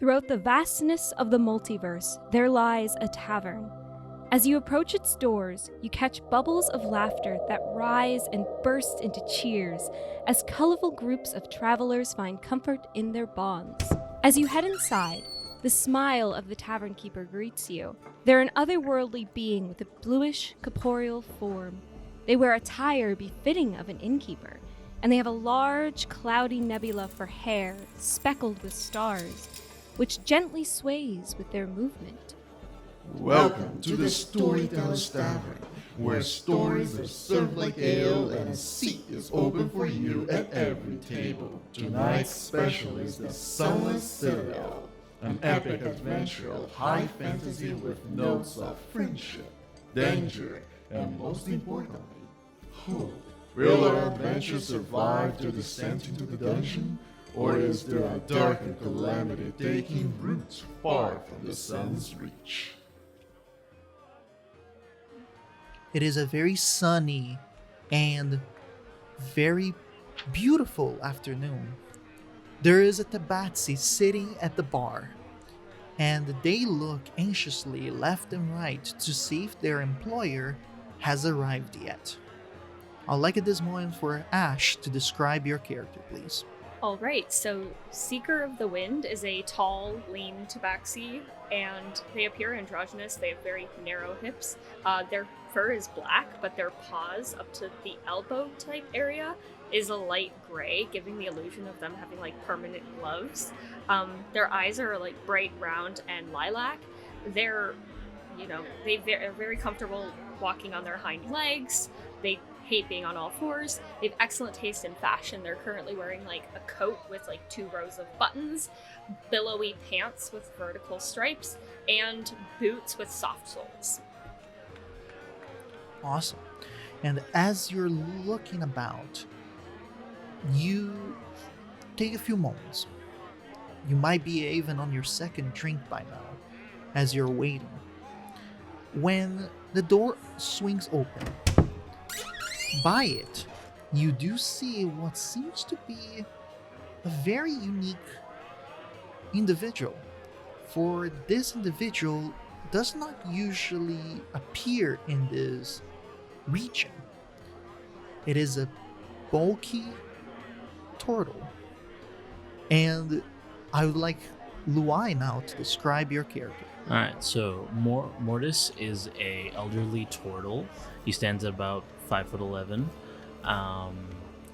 Throughout the vastness of the multiverse, there lies a tavern. As you approach its doors, you catch bubbles of laughter that rise and burst into cheers as colorful groups of travelers find comfort in their bonds. As you head inside, the smile of the tavern keeper greets you. They're an otherworldly being with a bluish, corporeal form. They wear attire befitting of an innkeeper, and they have a large, cloudy nebula for hair, speckled with stars, which gently sways with their movement. Welcome to the Storyteller's Tavern, where stories are served like ale and a seat is open for you at every table. Tonight's special is the Sunless Citadel, an epic adventure of high fantasy with notes of friendship, danger, and most importantly, hope. Will our adventure survive the descent into the dungeon? Or is there a darker calamity taking root far from the sun's reach? It is a very sunny and very beautiful afternoon. There is a Tabaxi sitting at the bar, and they look anxiously left and right to see if their employer has arrived yet. I'd like at this moment for Ash to describe your character, please. Alright, so Seeker of the Wind is a tall, lean tabaxi, and they appear androgynous. They have very narrow hips. Their fur is black, but their paws up to the elbow type area is a light gray, giving the illusion of them having like permanent gloves. Their eyes are like bright round and lilac. They're very comfortable walking on their hind legs. They hate being on all fours. They have excellent taste in fashion. They're currently wearing like a coat with like 2 rows of buttons, billowy pants with vertical stripes, and boots with soft soles. Awesome. And as you're looking about, you take a few moments. You might be even on your second drink by now, as you're waiting, when the door swings open. By it, you do see what seems to be a very unique individual. For this individual does not usually appear in this region. It is a bulky turtle. And I would like Luai now to describe your character. Alright, so Mortis is a elderly turtle. He stands at about 5'11".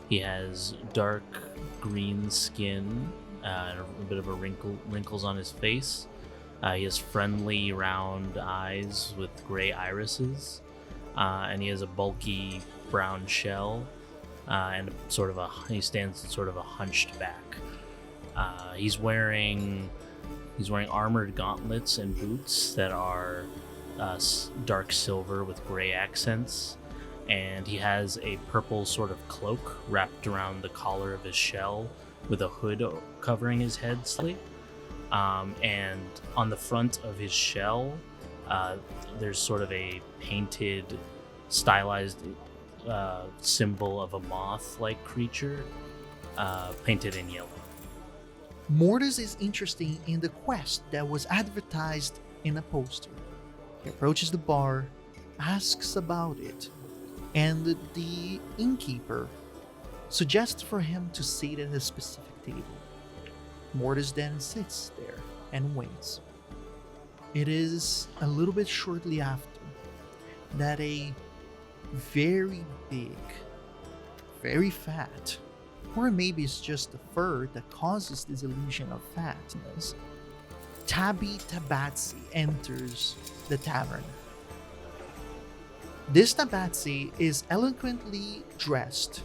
He has dark green skin and a bit of wrinkles on his face. He has friendly round eyes with gray irises, and he has a bulky brown shell, and he stands sort of a hunched back. He's wearing armored gauntlets and boots that are dark silver with gray accents, and he has a purple sort of cloak wrapped around the collar of his shell with a hood covering his head slightly. And on the front of his shell, there's sort of a painted, stylized symbol of a moth-like creature, painted in yellow. Mortis is interested in the quest that was advertised in a poster. He approaches the bar, asks about it, and the innkeeper suggests for him to sit at a specific table. Mortis then sits there and waits. It is a little bit shortly after that a very big, very fat, or maybe it's just the fur that causes this illusion of fatness, Tabaxi enters the tavern. This Tabaxi is eloquently dressed,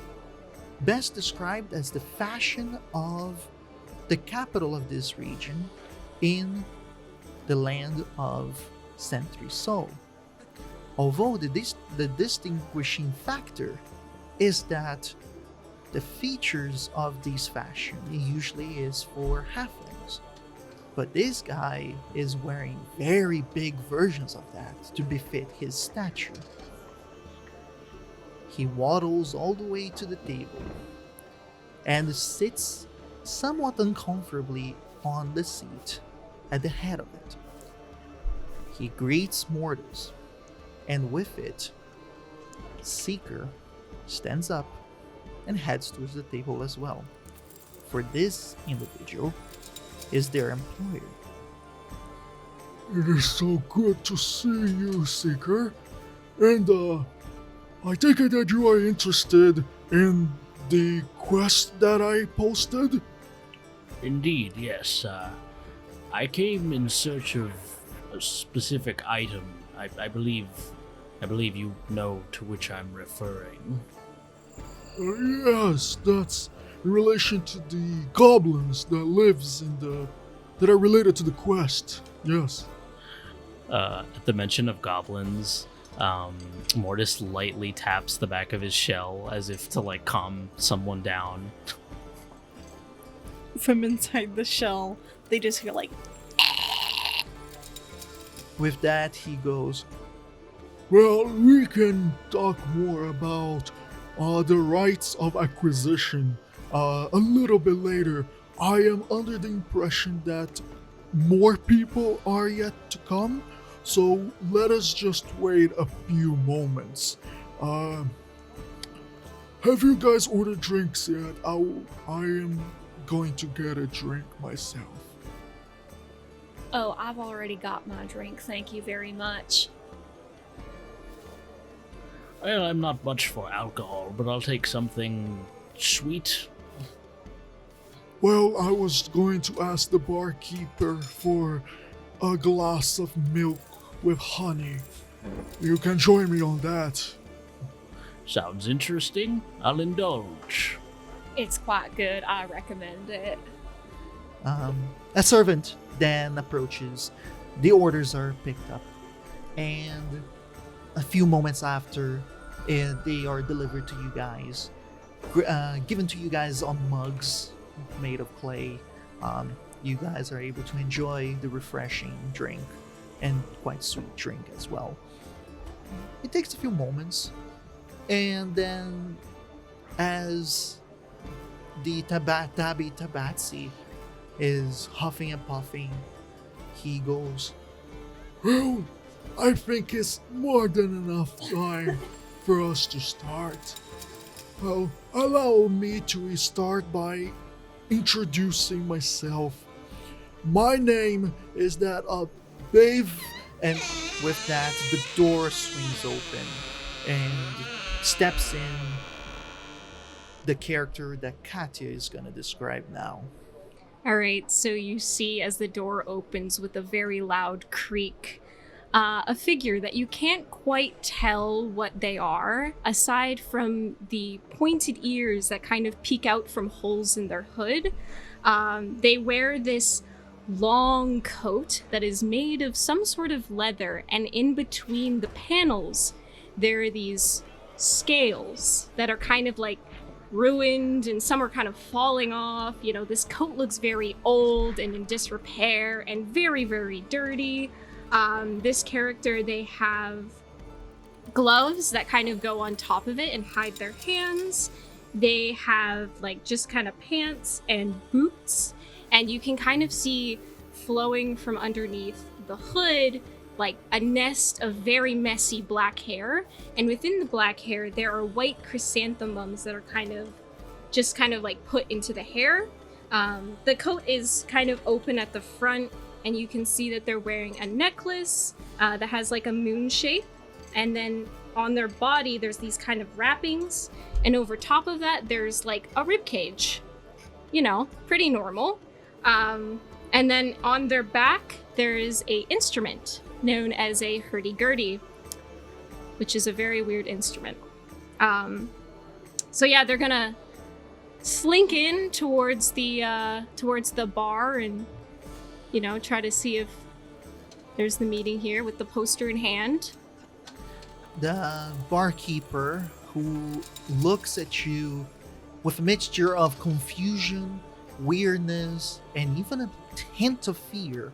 best described as the fashion of the capital of this region in the land of Centri-Sul. Although the distinguishing factor is that the features of this fashion usually is for halflings, but this guy is wearing very big versions of that to befit his stature. He waddles all the way to the table and sits somewhat uncomfortably on the seat at the head of it. He greets Mortis, and with it, Seeker stands up and heads towards the table as well. For this individual is their employer. It is so good to see you, Seeker. And, I take it that you are interested in the quest that I posted? Indeed, yes. I came in search of a specific item. I believe you know to which I'm referring. Yes, that's in relation to the goblins that lives that are related to the quest. Yes. At the mention of goblins, Mortis lightly taps the back of his shell as if to like calm someone down. From inside the shell, they just hear like. With that, he goes, Well, we can talk more about the rights of acquisition a little bit later. I am under the impression that more people are yet to come, so let us just wait a few moments. Have you guys ordered drinks yet? I am going to get a drink myself. Oh, I've already got my drink, thank you very much. Well, I'm not much for alcohol, but I'll take something sweet. Well, I was going to ask the barkeeper for a glass of milk with honey. You can join me on that. Sounds interesting. I'll indulge. It's quite good, I recommend it. a servant then approaches. The orders are picked up, and a few moments after, they are delivered to you guys, given to you guys on mugs made of clay. You guys are able to enjoy the refreshing drink and quite sweet drink as well. It takes a few moments, and then as the Tabaxi is huffing and puffing, he goes, Well, I think it's more than enough time for us to start. Well, allow me to start by introducing myself. My name is that of Babe. and with that, the door swings open and steps in the character that Katya is going to describe now. All right, so you see as the door opens with a very loud creak, a figure that you can't quite tell what they are, aside from the pointed ears that kind of peek out from holes in their hood. They wear this long coat that is made of some sort of leather, and in between the panels, there are these scales that are kind of like ruined, and some are kind of falling off. You know, this coat looks very old and in disrepair and very, very dirty. This character, they have gloves that kind of go on top of it and hide their hands. They have like just kind of pants and boots, and you can kind of see flowing from underneath the hood like a nest of very messy black hair, and within the black hair there are white chrysanthemums that are kind of like put into the hair. The coat is kind of open at the front, and you can see that they're wearing a necklace that has like a moon shape, and then on their body there's these kind of wrappings, and over top of that there's like a rib cage. You know, pretty normal. And then on their back there is a instrument known as a hurdy-gurdy, which is a very weird instrument. So yeah, they're gonna slink in towards the bar and, you know, try to see if there's the meeting here with the poster in hand. The barkeeper, who looks at you with a mixture of confusion, weirdness, and even a hint of fear,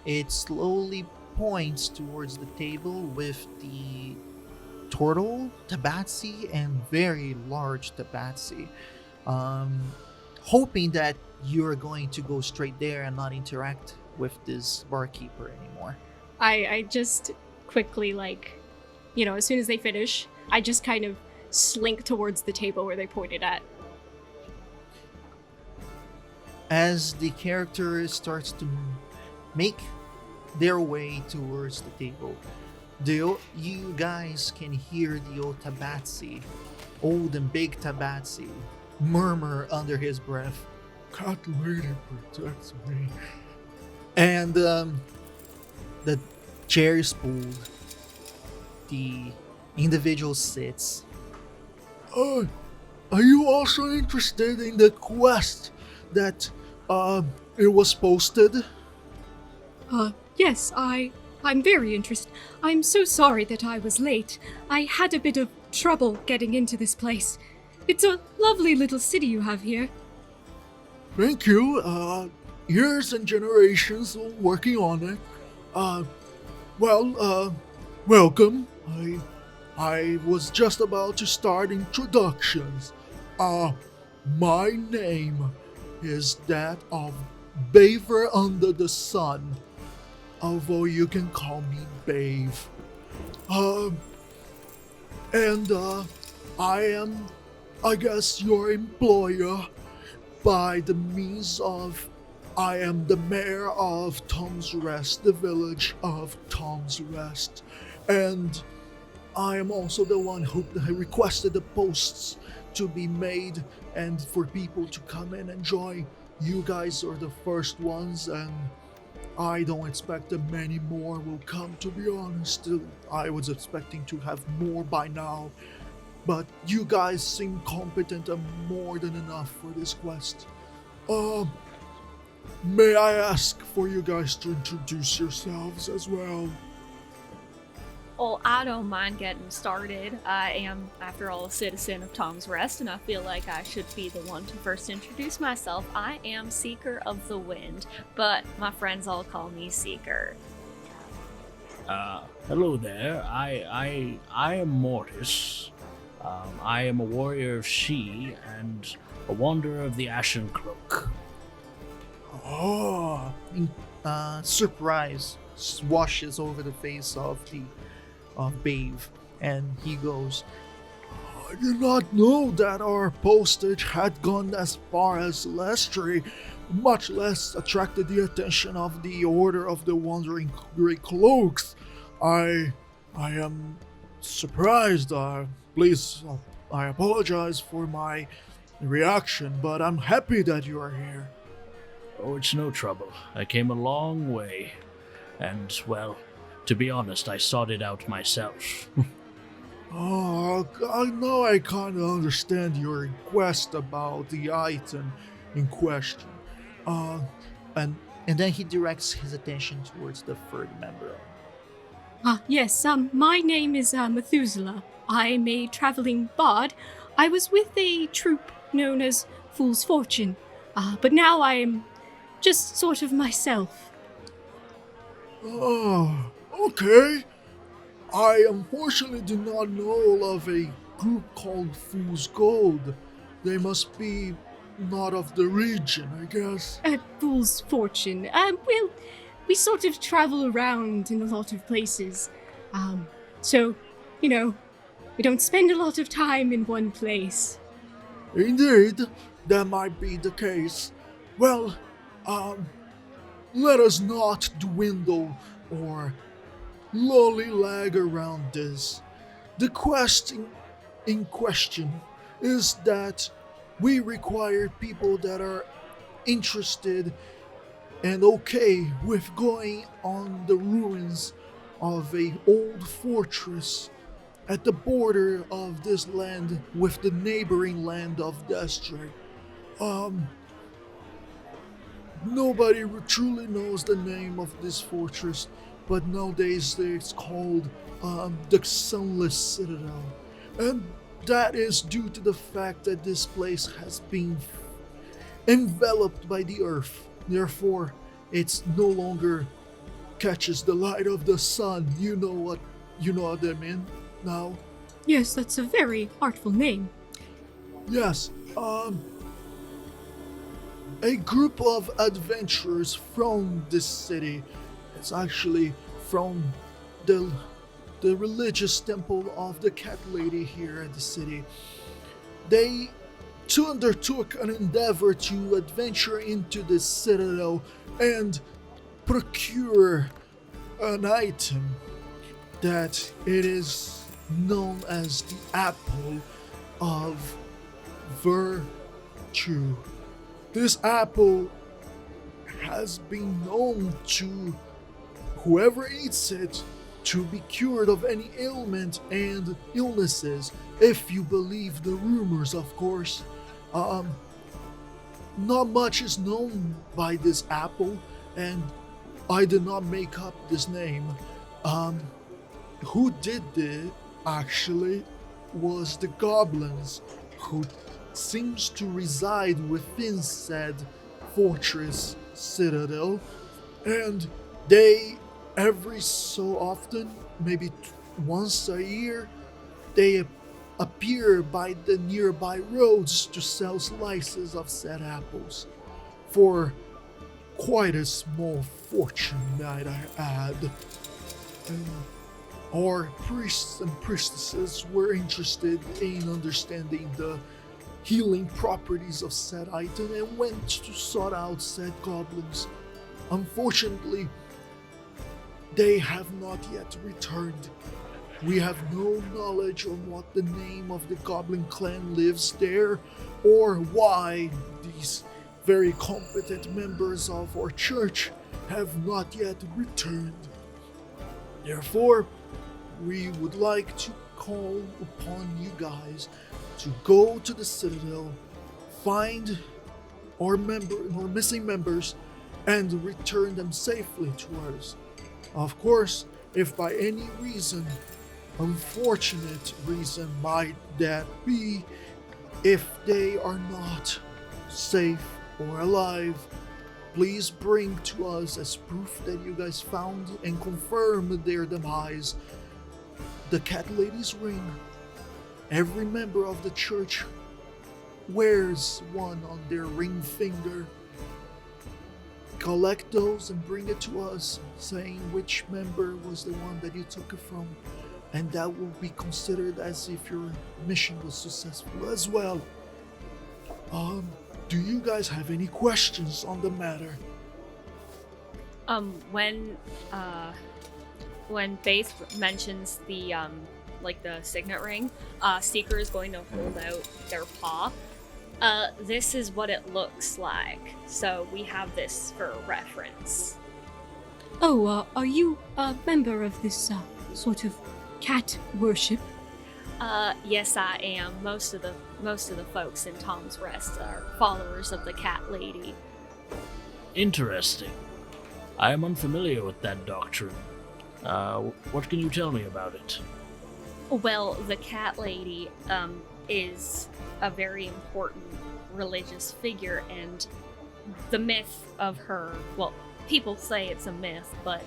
it slowly points towards the table with the turtle Tabaxi and very large Tabaxi. hoping that you're going to go straight there and not interact with this barkeeper anymore. I just quickly, like, you know, as soon as they finish, I just kind of slink towards the table where they pointed at. As the character starts to make their way towards the table, you guys can hear the old Tabaxi, old and big Tabaxi, murmur under his breath, "Cat lady protects me." And the chair is pulled. The individual sits. Are you also interested in the quest that it was posted? Yes, I'm very interested. I'm so sorry that I was late. I had a bit of trouble getting into this place. It's a lovely little city you have here. Thank you. Years and generations of working on it. Welcome. I was just about to start introductions. My name is that of Baver Under the Sun, although you can call me Bave. I am, I guess, your employer by the means of I am the mayor of Tom's Rest, the village of Tom's Rest, and I am also the one who requested the posts to be made and for people to come in and join. You guys are the first ones, and I don't expect that many more will come, to be honest. I was expecting to have more by now, but you guys seem competent and more than enough for this quest. May I ask for you guys to introduce yourselves as well? Oh, I don't mind getting started. I am, after all, a citizen of Tom's Rest, and I feel like I should be the one to first introduce myself. I am Seeker of the Wind, but my friends all call me Seeker. Hello there. I am Mortis. I am a warrior of She and a wanderer of the Ashen Cloak. Oh, surprise washes over the face of Bave, and he goes, "I did not know that our postage had gone as far as Lestry, much less attracted the attention of the Order of the Wandering Grey Cloaks. I am surprised. Please, I apologize for my reaction, but I'm happy that you are here." Oh, it's no trouble. I came a long way. And, well, to be honest, I sought it out myself. Oh, now I kind of understand your request about the item in question. And then he directs his attention towards the third member. Yes, my name is Methuselah. I'm a traveling bard. I was with a troupe known as Fool's Fortune, but now I'm just sort of myself. Oh, okay. I unfortunately do not know of a group called Fool's Gold. They must be not of the region, I guess. Fool's Fortune. Well, we sort of travel around in a lot of places. So, you know, we don't spend a lot of time in one place. Indeed, that might be the case. Well, let us not dwindle or lollygag around this. The quest in question is that we require people that are interested and okay with going on the ruins of a old fortress at the border of this land with the neighboring land of Destre. Nobody truly knows the name of this fortress, but nowadays it's called the Sunless Citadel. And that is due to the fact that this place has been enveloped by the earth. Therefore, it's no longer catches the light of the sun. You know what I mean now? Yes, that's a very artful name. Yes, a group of adventurers from this city. It's actually from the religious temple of the cat lady here at the city. They too undertook an endeavor to adventure into the citadel and procure an item that it is known as the apple of virtue. This apple has been known to whoever eats it to be cured of any ailment and illnesses, if you believe the rumors, of course. Not much is known by this apple, and I did not make up this name. Who did it, actually, was the goblins, who seems to reside within said fortress citadel, and they, every so often, maybe once a year, they appear by the nearby roads to sell slices of said apples for quite a small fortune, might I add. Our priests and priestesses were interested in understanding the healing properties of said item and went to sort out said goblins. Unfortunately, they have not yet returned. We have no knowledge on what the name of the goblin clan lives there, or why these very competent members of our church have not yet returned. Therefore, we would like to call upon you guys to go to the citadel, find our missing members, and return them safely to us. Of course, if by any reason, unfortunate reason might that be, if they are not safe or alive, please bring to us as proof that you guys found and confirm their demise the cat lady's ring. Every member of the church wears one on their ring finger. Collect those and bring it to us, saying which member was the one that you took it from, and that will be considered as if your mission was successful as well. Do you guys have any questions on the matter? When Faith mentions the the signet ring, Seeker is going to hold out their paw. This is what it looks like, so we have this for reference. Oh, are you a member of this sort of cat worship? Yes, I am. Most of the folks in Tom's Rest are followers of the cat lady. Interesting. I am unfamiliar with that doctrine. What can you tell me about it? Well, the cat lady is a very important religious figure, and the myth of her, well, people say it's a myth, but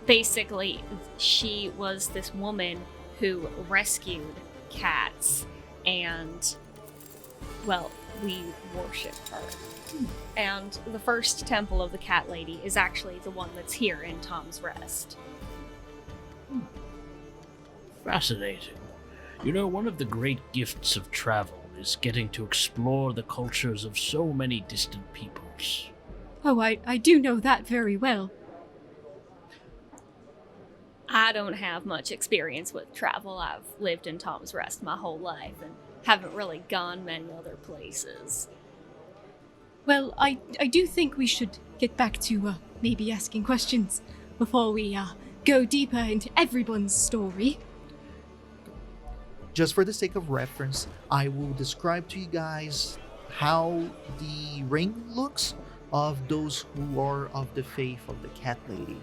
basically she was this woman who rescued cats, and, well, we worship her. And the first temple of the cat lady is actually the one that's here in Tom's Rest. Fascinating. You know, one of the great gifts of travel is getting to explore the cultures of so many distant peoples. Oh, I do know that very well. I don't have much experience with travel. I've lived in Tom's Rest my whole life and haven't really gone many other places. Well, I do think we should get back to maybe asking questions before we go deeper into everyone's story. Just for the sake of reference, I will describe to you guys how the ring looks of those who are of the faith of the cat lady.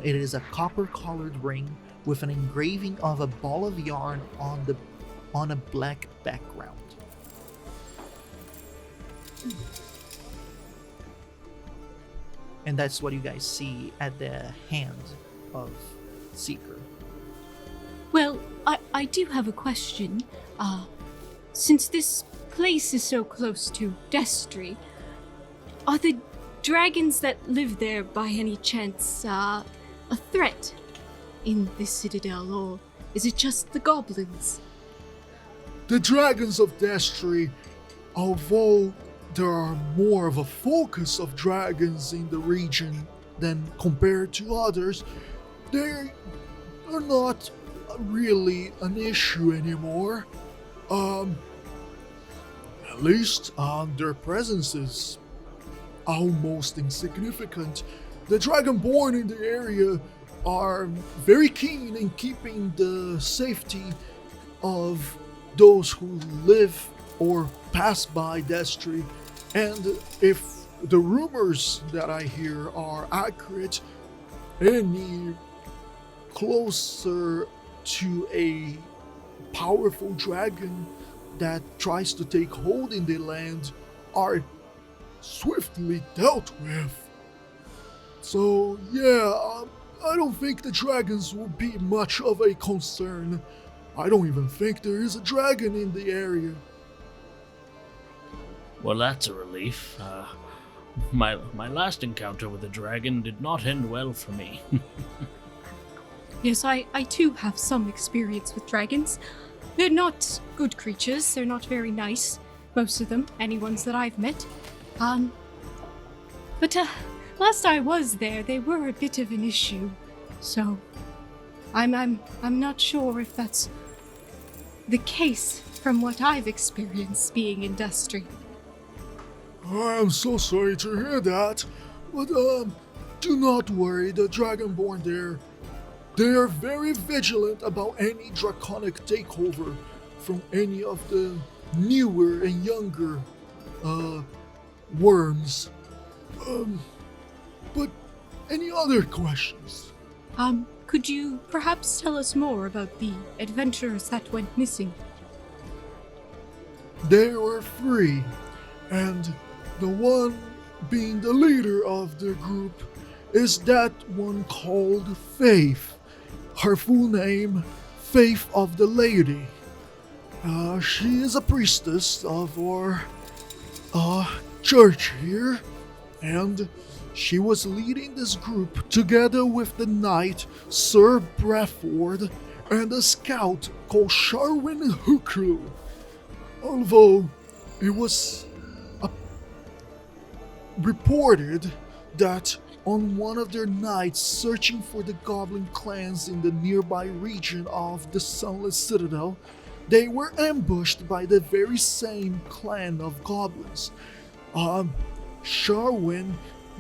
It is a copper-colored ring with an engraving of a ball of yarn on a black background. And that's what you guys see at the hand of Seeker. Well, I do have a question. Since this place is so close to Destry, Are the dragons that live there by any chance a threat in this citadel, or is it just the goblins? The dragons of Destry, although there are more of a focus of dragons in the region than compared to others, they are not really an issue anymore. At least their presence is almost insignificant. The Dragonborn in the area are very keen in keeping the safety of those who live or pass by Destry, and if the rumors that I hear are accurate, any closer to a powerful dragon that tries to take hold in the land are swiftly dealt with. So yeah, I don't think the dragons will be much of a concern. I don't even think there is a dragon in the area. Well, that's a relief. My last encounter with a dragon did not end well for me. Yes, I too have some experience with dragons. They're not good creatures, they're not very nice, most of them, any ones that I've met. But last I was there, they were a bit of an issue. So I'm not sure if that's the case from what I've experienced being in Destry. I'm so sorry to hear that, but do not worry, the Dragonborn there, they are very vigilant about any draconic takeover from any of the newer and younger worms. But any other questions? Could you perhaps tell us more about the adventurers that went missing? There were 3, and the one being the leader of the group is that one called Faith. Her full name, Faith of the Lady. She is a priestess of our church here, and she was leading this group together with the knight Sir Bradford and a scout called Sharwin Hukru. Although it was reported that on one of their nights searching for the goblin clans in the nearby region of the Sunless Citadel, they were ambushed by the very same clan of goblins. Sharwin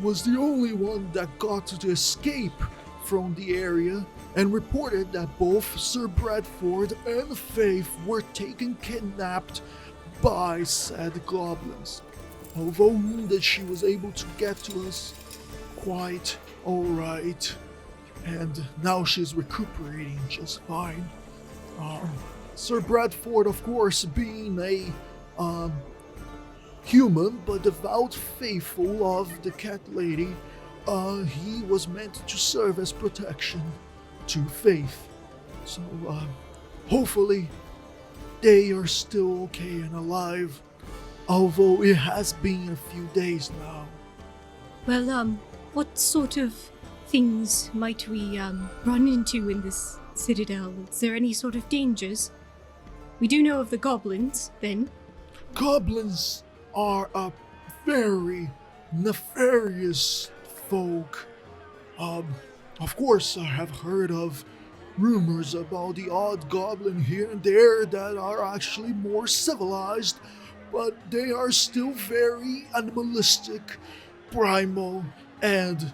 was the only one that got to escape from the area and reported that both Sir Bradford and Faith were taken kidnapped by said goblins. Although wounded, she was able to get to us quite alright, and now she's recuperating just fine. Sir Bradford, of course, being a human but devout faithful of the cat lady, he was meant to serve as protection to Faith. So hopefully they are still okay and alive, although it has been a few days now. Well, what sort of things might we run into in this citadel? Is there any sort of dangers? We do know of the goblins, then. Goblins are a very nefarious folk. Of course, I have heard of rumors about the odd goblin here and there that are actually more civilized, but they are still very animalistic, primal, and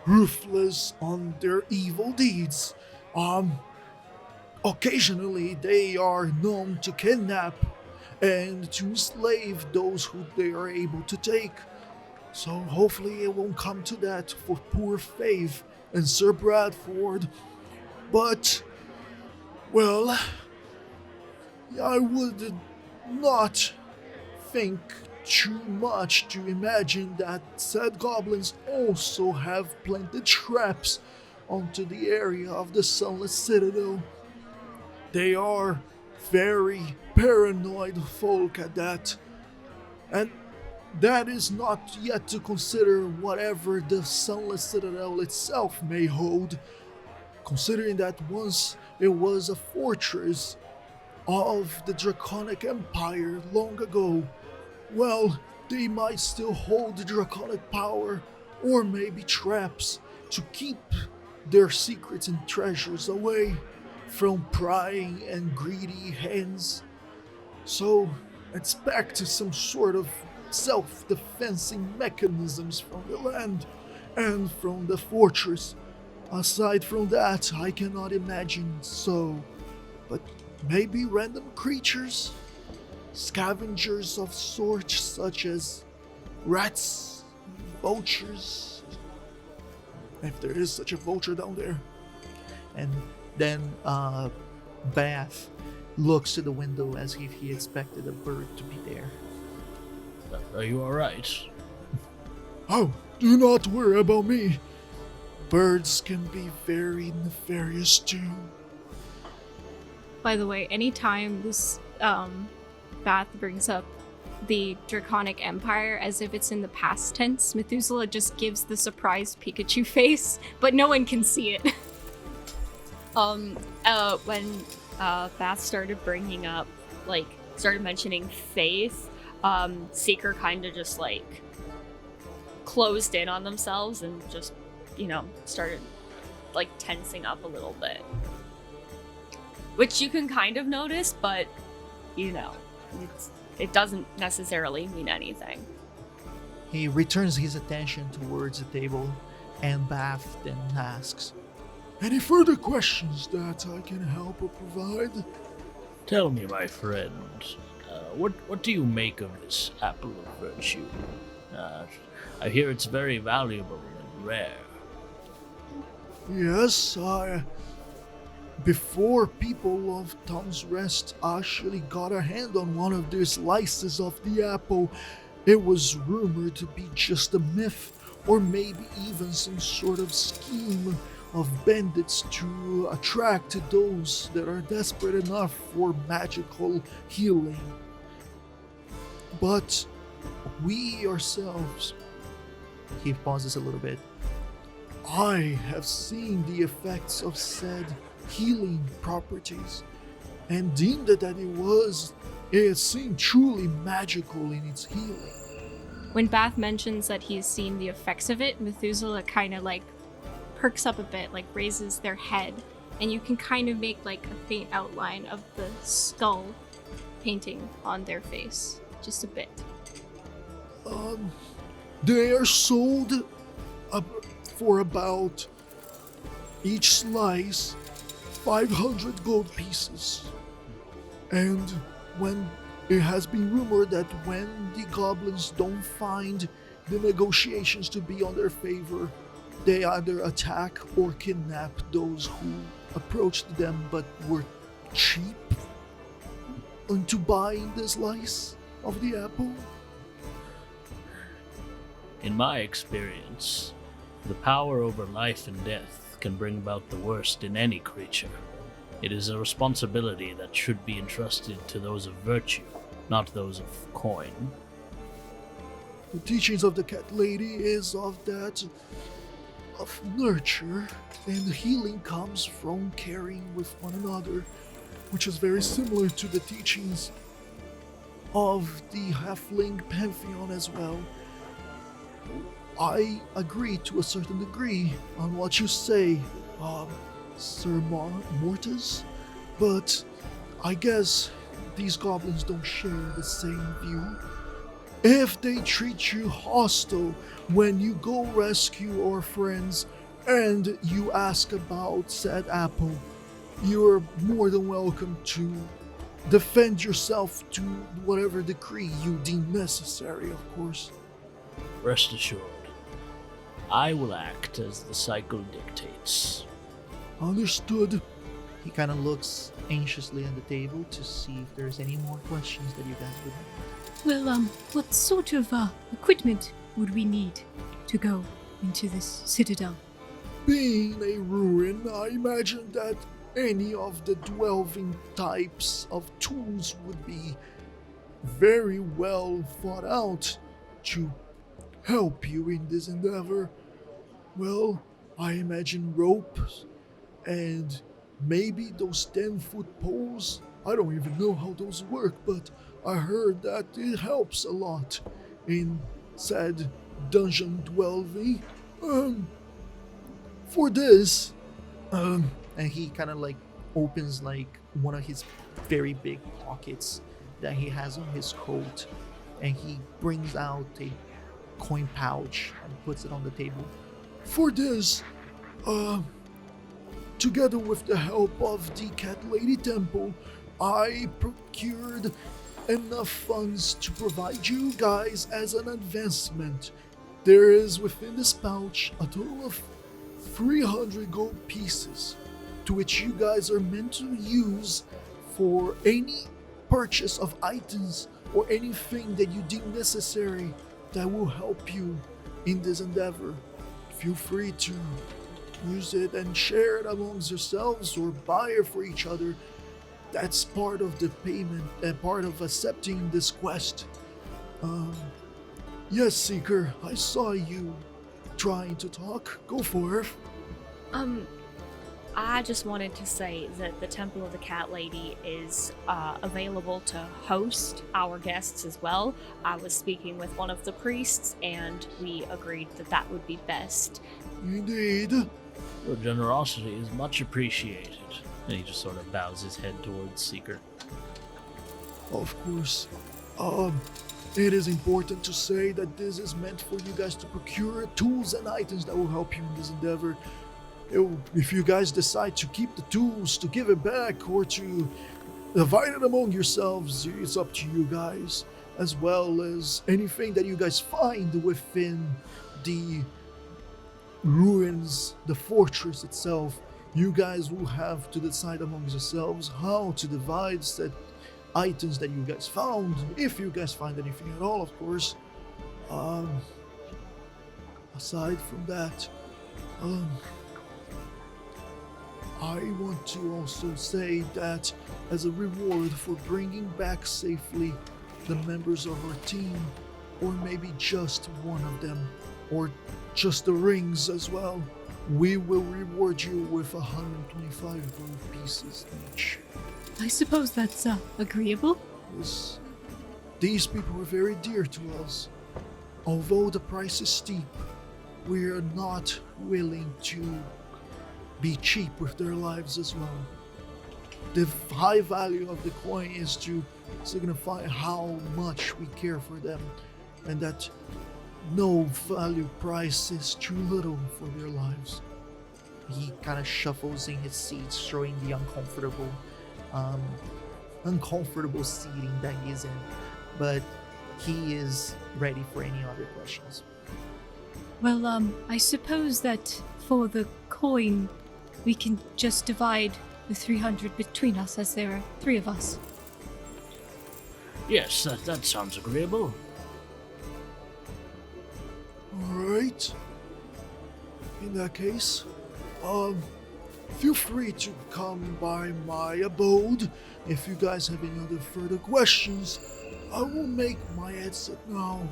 ruthless on their evil deeds. Occasionally they are known to kidnap and to enslave those who they are able to take. So hopefully it won't come to that for poor Faith and Sir Bradford. But, well, I would not think too much to imagine that said goblins also have planted traps onto the area of the Sunless Citadel. They are very paranoid folk at that. And that is not yet to consider whatever the Sunless Citadel itself may hold, considering that once it was a fortress of the Draconic Empire long ago. Well, they might still hold the draconic power, or maybe traps to keep their secrets and treasures away from prying and greedy hands. So, expect some sort of self-defensing mechanisms from the land and from the fortress. Aside from that, I cannot imagine so. But maybe random creatures? Scavengers of sorts, such as rats, vultures, if there is such a vulture down there. And then Bath looks to the window as if he expected a bird to be there. Are you alright? Oh, do not worry about me. Birds can be very nefarious too. By the way, anytime this Bath brings up the Draconic Empire as if it's in the past tense, Methuselah just gives the surprised Pikachu face, but no one can see it. When Bath started bringing up, started mentioning faith, Seeker kind of just, closed in on themselves and just, started, tensing up a little bit. Which you can kind of notice, but, it doesn't necessarily mean anything. He returns his attention towards the table, and Bath then asks, "Any further questions that I can help or provide?" Tell me, my friend, what do you make of this apple of virtue? I hear it's very valuable and rare. Yes, before people of Tom's Rest actually got a hand on one of their slices of the apple, it was rumored to be just a myth, or maybe even some sort of scheme of bandits to attract those that are desperate enough for magical healing. But we ourselves, he pauses a little bit, I have seen the effects of said healing properties, and deemed that it seemed truly magical in its healing. When Bath mentions that he's seen the effects of it, Methuselah kind of perks up a bit, raises their head, and you can kind of make a faint outline of the skull painting on their face, just a bit. They are sold for about each slice 500 gold pieces. And when it has been rumored that when the goblins don't find the negotiations to be on their favor, they either attack or kidnap those who approached them but were cheap into buying the slice of the apple. In my experience, the power over life and death can bring about the worst in any creature. It is a responsibility that should be entrusted to those of virtue, not those of coin. The teachings of the cat lady is of nurture, and healing comes from caring with one another, which is very similar to the teachings of the halfling pantheon as well. I agree to a certain degree on what you say, Sir Mortis, but I guess these goblins don't share the same view. If they treat you hostile when you go rescue our friends and you ask about said apple, you're more than welcome to defend yourself to whatever degree you deem necessary, of course. Rest assured, I will act as the cycle dictates. Understood. He kind of looks anxiously on the table to see if there's any more questions that you guys would have. Well, what sort of equipment would we need to go into this citadel? Being a ruin, I imagine that any of the dwelling types of tools would be very well thought out to help you in this endeavor? Well, I imagine ropes and maybe those 10-foot poles. I don't even know how those work, but I heard that it helps a lot in said dungeon dwelling. For this, And he kind of like opens like one of his very big pockets that he has on his coat, and he brings out a coin pouch and puts it on the table. for this, together with the help of the Cat Lady Temple, I procured enough funds to provide you guys as an advancement. There is within this pouch a total of 300 gold pieces, to which you guys are meant to use for any purchase of items or anything that you deem necessary that will help you in this endeavor. Feel free to use it and share it amongst yourselves or buy it for each other. That's part of the payment and part of accepting this quest. Yes, Seeker, I saw you trying to talk. Go for it. I just wanted to say that the Temple of the Cat Lady is available to host our guests as well. I was speaking with one of the priests, and we agreed that that would be best. Indeed. Your generosity is much appreciated. And he just sort of bows his head towards Seeker. Of course. It is important to say that this is meant for you guys to procure tools and items that will help you in this endeavor. If you guys decide to keep the tools, to give it back, or to divide it among yourselves, it's up to you guys. As well as anything that you guys find within the ruins, the fortress itself, you guys will have to decide amongst yourselves how to divide said items that you guys found, if you guys find anything at all, of course. Aside from that, I want to also say that as a reward for bringing back safely the members of our team, or maybe just one of them, or just the rings as well, we will reward you with 125 gold pieces each. I suppose that's agreeable. Yes. These people are very dear to us. Although the price is steep, we are not willing to be cheap with their lives as well. The high value of the coin is to signify how much we care for them, and that no value price is too little for their lives. He kind of shuffles in his seat, showing the uncomfortable seating that he is in, but he is ready for any other questions. Well, I suppose that for the coin, we can just divide the 300 between us, as there are 3 of us. Yes, that sounds agreeable. Alright. In that case, feel free to come by my abode. If you guys have any other further questions, I will make my exit now.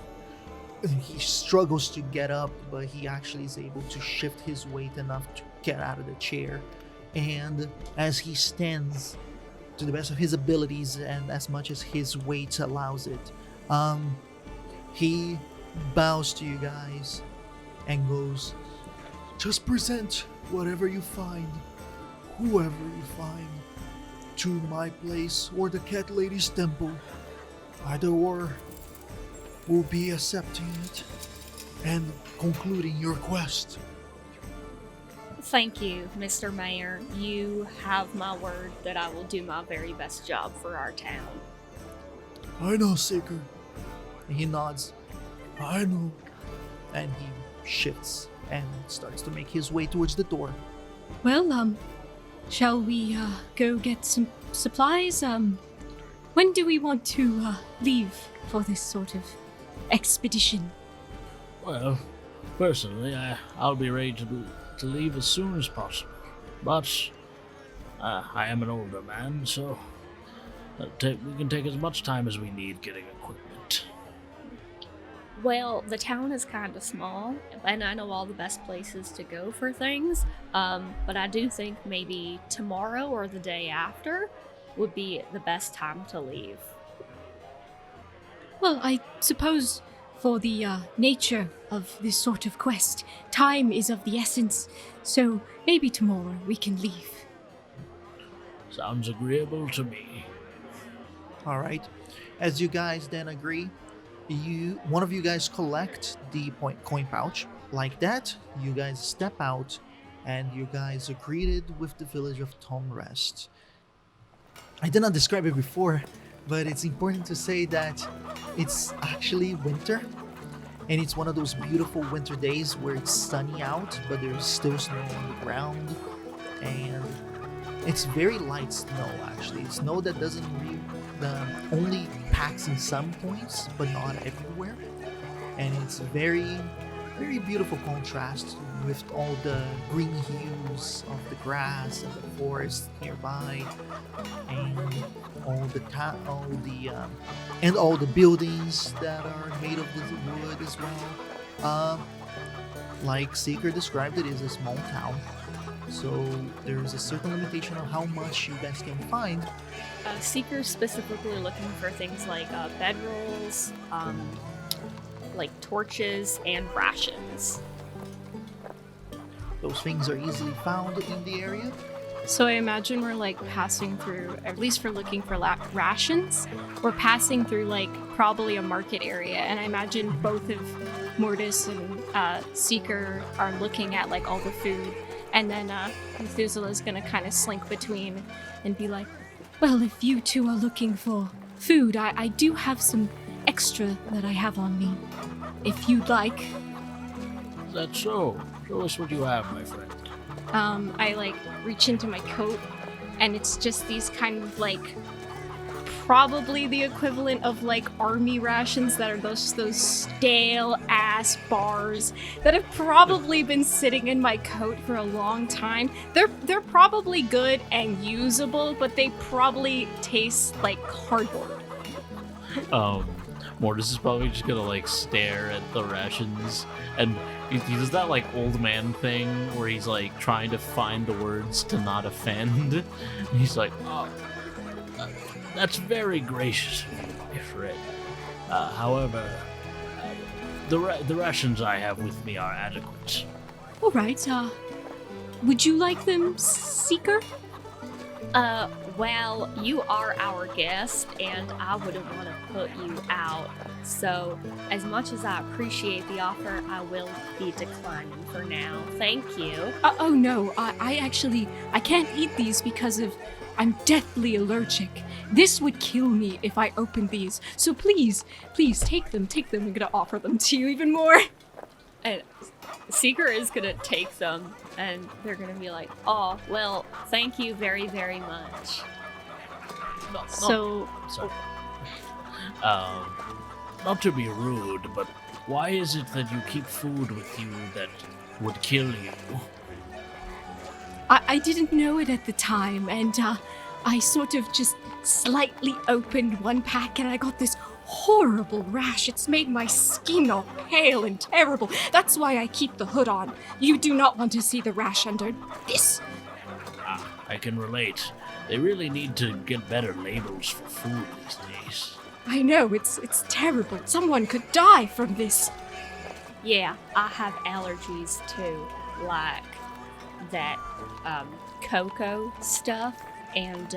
He struggles to get up, but he actually is able to shift his weight enough to get out of the chair. And as he stands to the best of his abilities and as much as his weight allows it, he bows to you guys and goes, just present whatever you find, whoever you find, to my place or the Cat Lady's temple. Either or will be accepting it and concluding your quest. Thank you, Mr. Mayor. You have my word that I will do my very best job for our town. I know, Seeker. and he nods, I know. and he shifts and starts to make his way towards the door. Well, shall we go get some supplies? When do we want to leave for this sort of expedition? Well, personally, I'll be ready to leave as soon as possible. But I am an older man, so we can take as much time as we need getting equipment. Well, the town is kind of small, and I know all the best places to go for things. But I do think maybe tomorrow or the day after would be the best time to leave. Well, I suppose for the nature of this sort of quest, time is of the essence, so maybe tomorrow we can leave. Sounds agreeable to me. All right. As you guys then agree, one of you guys collect the coin pouch. Like that, you guys step out, and you guys are greeted with the village of Tomrest. I did not describe it before, but it's important to say that it's actually winter, and it's one of those beautiful winter days where it's sunny out, but there's still snow on the ground, and it's very light snow actually. Snow that doesn't only packs in some points, but not everywhere, and it's very, very beautiful contrast with all the green hues of the grass and the forest nearby, and all the buildings that are made of this wood as well. Like Seeker described, it is a small town, so there's a certain limitation on how much you guys can find. Seeker's specifically looking for things like bedrolls, like torches, and rations. Those things are easily found in the area. So I imagine we're like passing through, at least we're looking for rations. We're passing through like probably a market area, and I imagine both of Mortis and Seeker are looking at like all the food, and then Methuselah's gonna kind of slink between and be like, Well, if you two are looking for food, I do have some extra that I have on me. If you'd like. Is that so? Show us what you have, my friend. I like reach into my coat, and it's just these kind of like probably the equivalent of like army rations that are those stale ass bars that have probably been sitting in my coat for a long time. They're probably good and usable, but they probably taste like cardboard. Mortis is probably just gonna like stare at the rations, and he does that like old man thing where he's like trying to find the words to not offend. And he's like, "Oh, that's very gracious of you, my friend. However, the rations I have with me are adequate." All right. Would you like them, Seeker? Well, you are our guest, and I wouldn't want to put you out. So, as much as I appreciate the offer, I will be declining for now. Thank you. Oh no, I can't eat these because I'm deathly allergic. This would kill me if I opened these. So please take them. I'm gonna offer them to you even more. And Seeker is gonna take them, and they're gonna be like, "Oh, well, thank you very, very much." So, Sorry. Not to be rude, but why is it that you keep food with you that would kill you? I didn't know it at the time, and I sort of just slightly opened one pack, and I got this horrible rash. It's made my skin all pale and terrible. That's why I keep the hood on. You do not want to see the rash under this. I can relate. They really need to get better labels for food these days. I know, it's terrible. Someone could die from this. Yeah, I have allergies too, like that cocoa stuff, and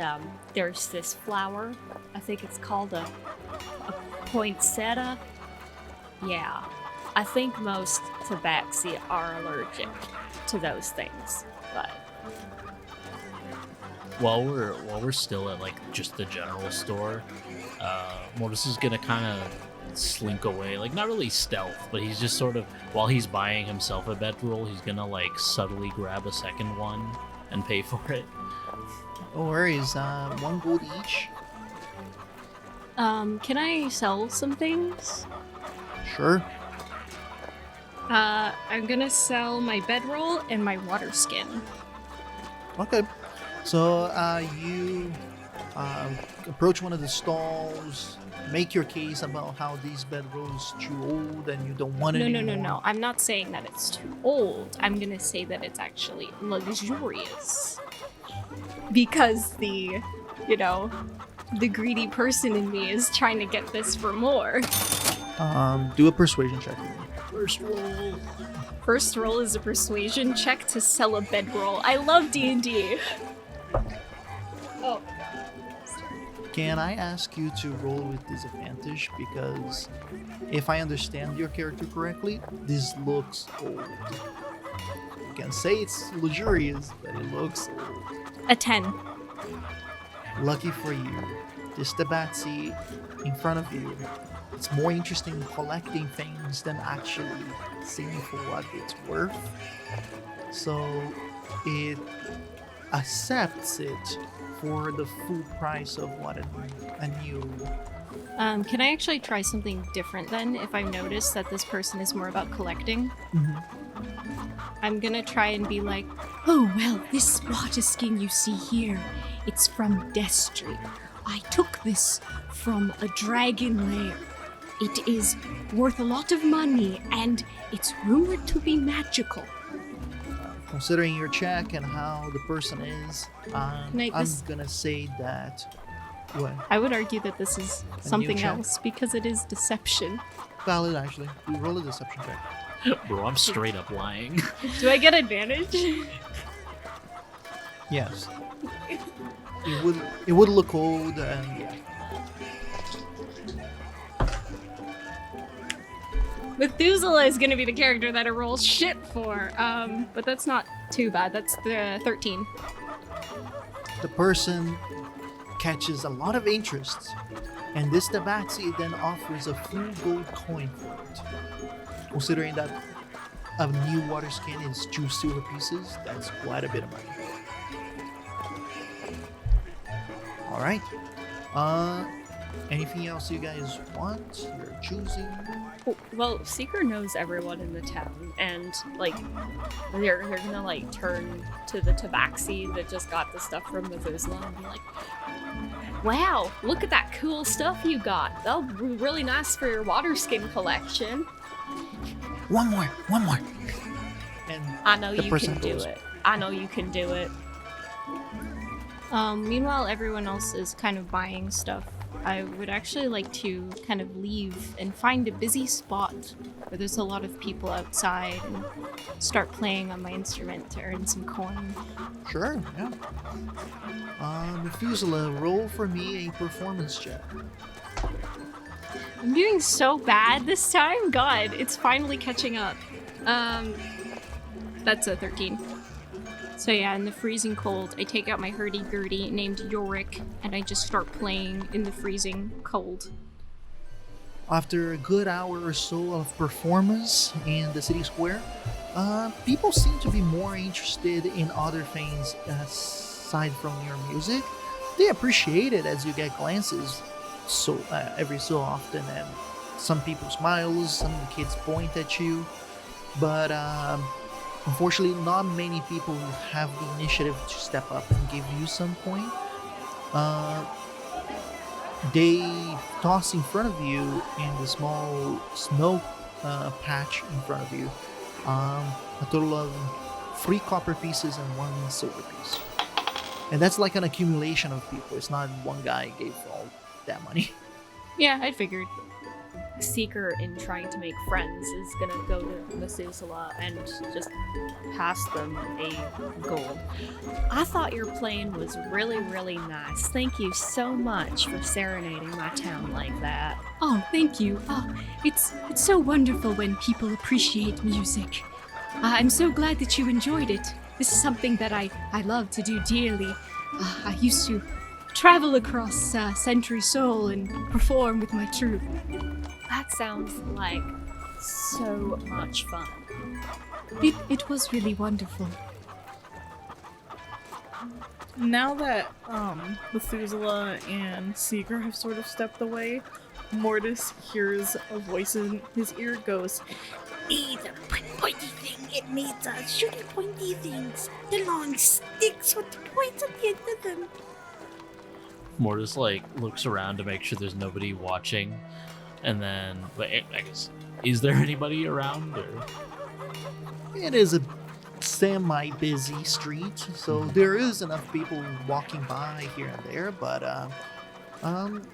there's this flower. I think it's called a poinsettia. Yeah, I think most Tabaxi are allergic to those things, but While we're still at like just the general store, Mortis is gonna kind of slink away, like not really stealth, but he's just sort of, while he's buying himself a bedroll, he's gonna like subtly grab a second one and pay for it. No worries, 1 gold each. can I sell some things? Sure. I'm gonna sell my bedroll and my water skin. Okay. So you approach one of the stalls, make your case about how these bedrolls is too old and you don't want it anymore. No. I'm not saying that it's too old. I'm gonna say that it's actually luxurious. Because the greedy person in me is trying to get this for more. Do a persuasion check. First roll is a persuasion check to sell a bedroll. I love D&D. Oh. Can I ask you to roll with disadvantage? Because if I understand your character correctly, this looks old. You can say it's luxurious, but it looks old. A 10. Lucky for you, this Tabaxi in front of you, it's more interesting collecting things than actually seeing for what it's worth. So it accepts it for the full price of what a new... Can I actually try something different then if I notice that this person is more about collecting? I'm gonna try and be like, Oh, well, this water skin you see here, it's from Destry. I took this from a dragon lair. It is worth a lot of money, and it's rumored to be magical. Considering your check and how the person is, I'm gonna say that... What? I would argue that this is something check? else because it is deception. Valid, actually. You roll a deception check. Bro, I'm straight up lying. Do I get advantage? Yes. It would look old and yeah. Methuselah is gonna be the character that I roll shit for. But that's not too bad. That's the 13. The person catches a lot of interest, and this Tabaxi then offers a full gold coin for it. Considering that a new water skin is 2 silver pieces, that's quite a bit of money. Alright. Anything else you guys want? You're choosing? Well, Seeker knows everyone in the town, and they're gonna turn to the Tabaxi that just got the stuff from Methuselah and be like, "Wow, look at that cool stuff you got. That'll be really nice for your water skin collection." One more. And I know the you person can do goes. it. I know you can do it. Meanwhile, everyone else is kind of buying stuff. I would actually like to kind of leave and find a busy spot where there's a lot of people outside and start playing on my instrument to earn some coin. Sure, yeah. Methuselah, roll for me a performance check. I'm doing so bad this time. God, it's finally catching up. That's a 13. So yeah, in the freezing cold, I take out my hurdy-gurdy named Yorick, and I just start playing in the freezing cold. After a good hour or so of performance in the city square, people seem to be more interested in other things aside from your music. They appreciate it as you get glances every so often, and some people smile, some of the kids point at you, but unfortunately, not many people have the initiative to step up and give you some coin. They toss in front of you in the small snow patch in front of you a total of 3 copper pieces and 1 silver piece. And that's like an accumulation of people. It's not one guy gave all that money. Yeah, I figured. Seeker, in trying to make friends, is gonna go to Methuselah and just pass them a gold. I thought your playing was really, really nice. Thank you so much for serenading my town like that. Oh, thank you. Oh, it's so wonderful when people appreciate music. I'm so glad that you enjoyed it. This is something that I love to do dearly. I used to travel across Centri-Sul and perform with my troupe. That sounds like so much fun. It was really wonderful. Now that Methuselah and Seeker have sort of stepped away, Mortis hears a voice in his ear goes, Needs a pointy thing. It needs shooty pointy things. The long sticks with the points at the end of them. Mortis like looks around to make sure there's nobody watching, and then I guess, is there anybody around? Or? It is a semi-busy street, so there is enough people walking by here and there, but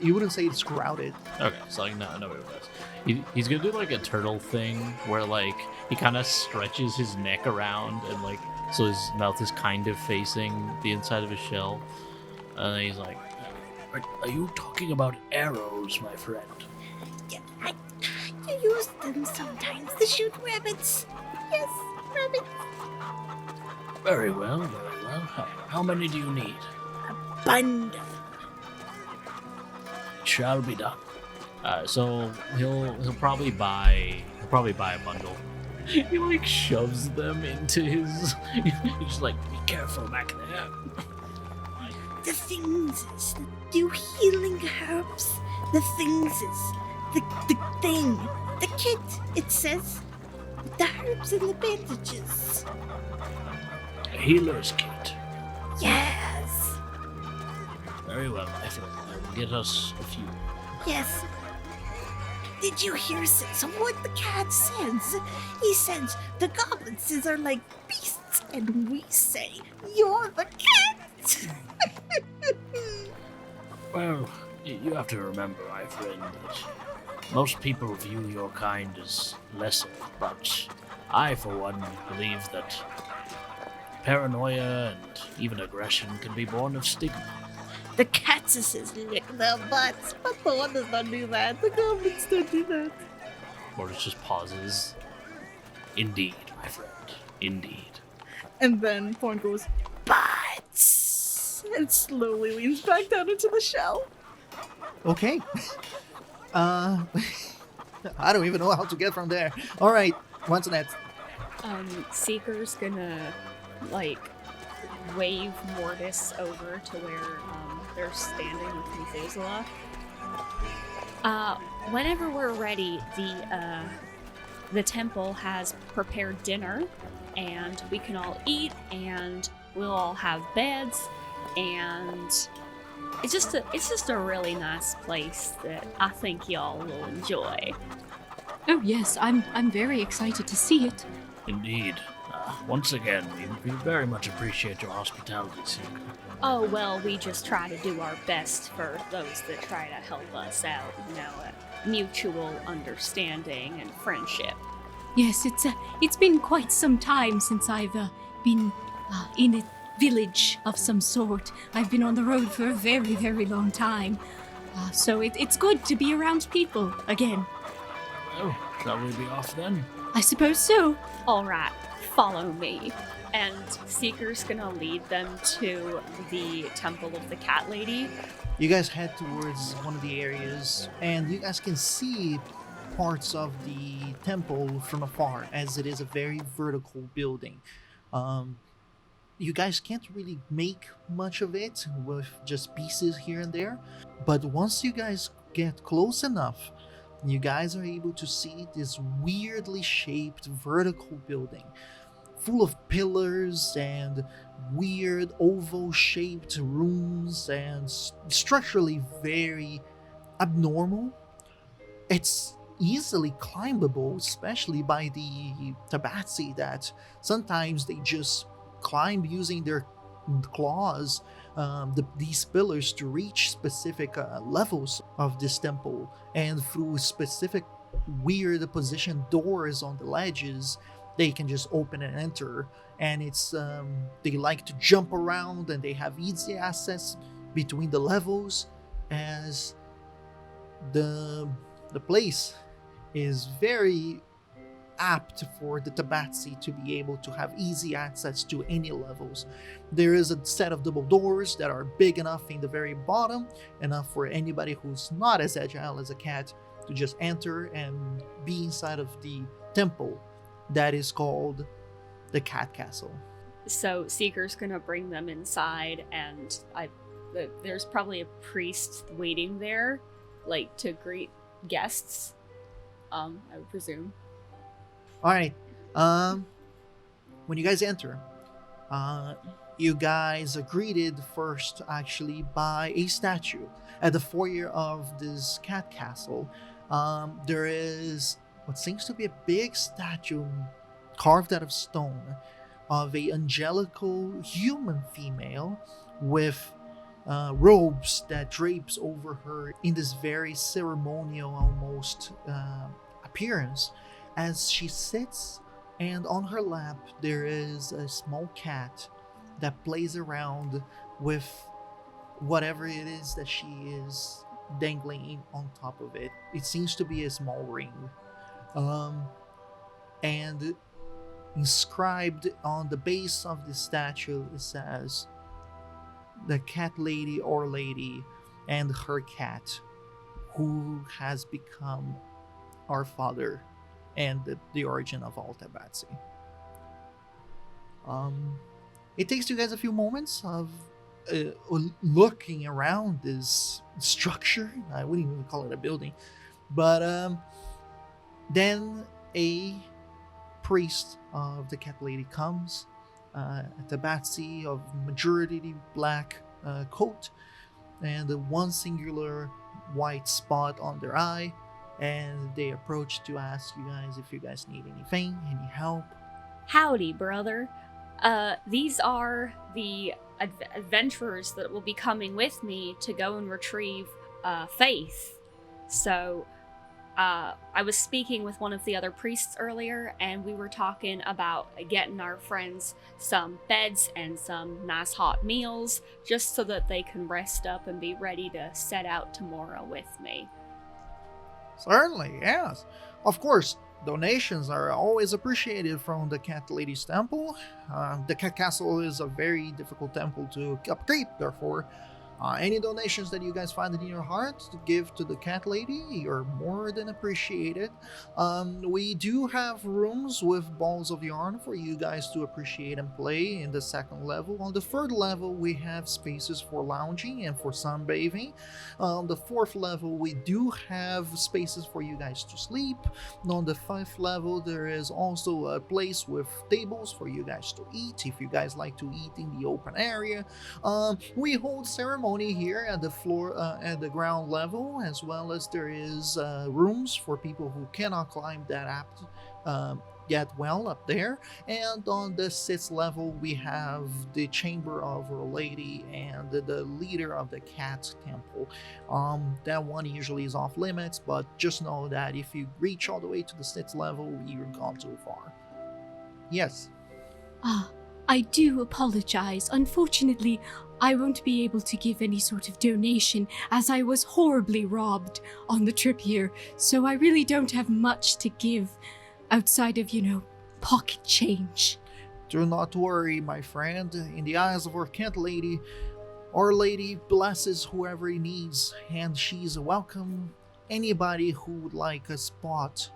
you wouldn't say it's crowded. Okay, so like nobody does. He's gonna do like a turtle thing where like he kind of stretches his neck around and like so his mouth is kind of facing the inside of his shell, and then he's like, "Are you talking about arrows, my friend?" Yeah, I use them sometimes to shoot rabbits. Yes, rabbits. Very well, very well. How many do you need? A bundle. It shall be done. So he'll probably buy a bundle. He like shoves them into his. He's just like, be careful back there. The things is the new healing herbs. The things is the thing. The kit, it says. The herbs and the bandages. A healer's kit. Yes. Very well, my friend. I will get us a few. Yes. Did you hear sis what the cat says? He says the goblins are like beasts, and we say you're the cat. Well, you have to remember, my friend, that most people view your kind as lesser, but I, for one, believe that paranoia and even aggression can be born of stigma. The catises lick their butts, but Thorn does not do that. The goblins don't do that. Mortis just pauses. Indeed, my friend. Indeed. And then Thorn goes, butts! And slowly leans back down into the shell. Okay. I don't even know how to get from there. All right, what's next? Seeker's gonna, like, wave Mortis over to where they're standing with Methuselah. Whenever we're ready, the temple has prepared dinner, and we can all eat, and we'll all have beds, and it's just a really nice place that I think y'all will enjoy. Oh yes, I'm very excited to see it. Indeed. Once again, we very much appreciate your hospitality, Seeker. Oh, well, we just try to do our best for those that try to help us out, mutual understanding and friendship. Yes, it's been quite some time since I've been in a village of some sort. I've been on the road for a very, very long time. So it's good to be around people again. Well, shall we be off then? I suppose so. All right, follow me. And Seeker's gonna lead them to the Temple of the Cat Lady. You guys head towards one of the areas, and you guys can see parts of the temple from afar, as it is a very vertical building. You guys can't really make much of it with just pieces here and there, but once you guys get close enough, you guys are able to see this weirdly shaped vertical building full of pillars and weird oval-shaped rooms and structurally very abnormal. It's easily climbable, especially by the Tabaxi, that sometimes they just climb using their claws these pillars to reach specific levels of this temple, and through specific weird positioned doors on the ledges they can just open and enter. And it's they like to jump around, and they have easy access between the levels, as the place is very apt for the Tabaxi to be able to have easy access to any levels. There is a set of double doors that are big enough in the very bottom, enough for anybody who's not as agile as a cat to just enter and be inside of the temple that is called the Cat Castle. So Seeker's gonna bring them inside, and there's probably a priest waiting there, like, to greet guests, I would presume. All right. When you guys enter, You guys are greeted first, actually, by a statue. At the foyer of this cat castle, there is what seems to be a big statue carved out of stone of a angelical human female with robes that drapes over her in this very ceremonial almost appearance as she sits, and on her lap there is a small cat that plays around with whatever it is that she is dangling on top of it. It seems to be a small ring. And inscribed on the base of the statue, it says, "The cat lady or lady and her cat, who has become our father and the origin of all Tabaxi." It takes you guys a few moments of looking around this structure. I wouldn't even call it a building. But then a priest of the cat lady comes, a Tabaxi of majority black coat, and one singular white spot on their eye, and they approach to ask you guys if you guys need anything, any help. Howdy, brother. These are the adventurers that will be coming with me to go and retrieve Faith. So, I was speaking with one of the other priests earlier, and we were talking about getting our friends some beds and some nice hot meals, just so that they can rest up and be ready to set out tomorrow with me. Certainly, yes. Of course, donations are always appreciated from the Cat Lady's Temple. The Cat Castle is a very difficult temple to upkeep, therefore, any donations that you guys find in your heart to give to the Cat Lady, you're more than appreciated. We do have rooms with balls of yarn for you guys to appreciate and play in the second level. On the third level, we have spaces for lounging and for sunbathing. On the fourth level, we do have spaces for you guys to sleep. On the fifth level, there is also a place with tables for you guys to eat if you guys like to eat in the open area. We hold ceremony here at the floor, at the ground level, as well as there is rooms for people who cannot climb that yet well up there. And on the sixth level, we have the Chamber of Our Lady and the leader of the Cat Temple. That one usually is off limits, but just know that if you reach all the way to the sixth level, you're gone too far. Yes. I do apologize. Unfortunately, I won't be able to give any sort of donation, as I was horribly robbed on the trip here, so I really don't have much to give outside of, pocket change. Do not worry, my friend. In the eyes of our Cat Lady, Our Lady blesses whoever he needs, and she's welcome anybody who would like a spot.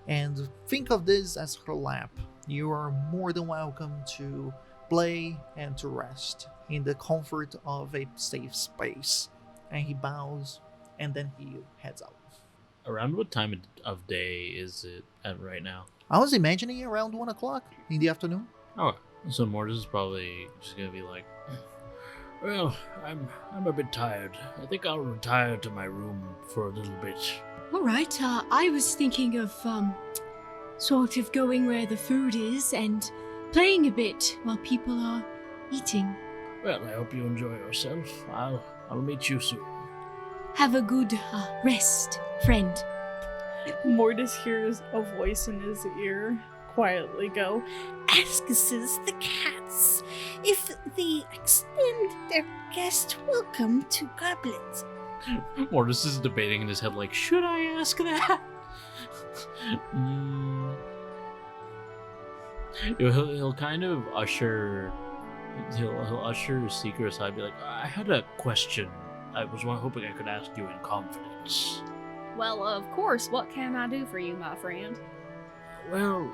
And think of this as her lap. You are more than welcome to play and to rest in the comfort of a safe space. And he bows, and then he heads out. Around what time of day is it at right now? I was imagining around 1 o'clock in the afternoon. Oh, so Mortis is probably just gonna be like, well, I'm a bit tired. I think I'll retire to my room for a little bit. All right, I was thinking of, sort of going where the food is and playing a bit while people are eating. Well, I hope you enjoy yourself. I'll meet you soon. Have a good rest, friend. Mortis hears a voice in his ear quietly go, Asks the cats if they extend their guest welcome to goblins. Mortis is debating in his head, like, should I ask that? He'll kind of usher. He'll usher Seeker aside, be like, I had a question. I was hoping I could ask you in confidence. Well, of course, what can I do for you, my friend? Well,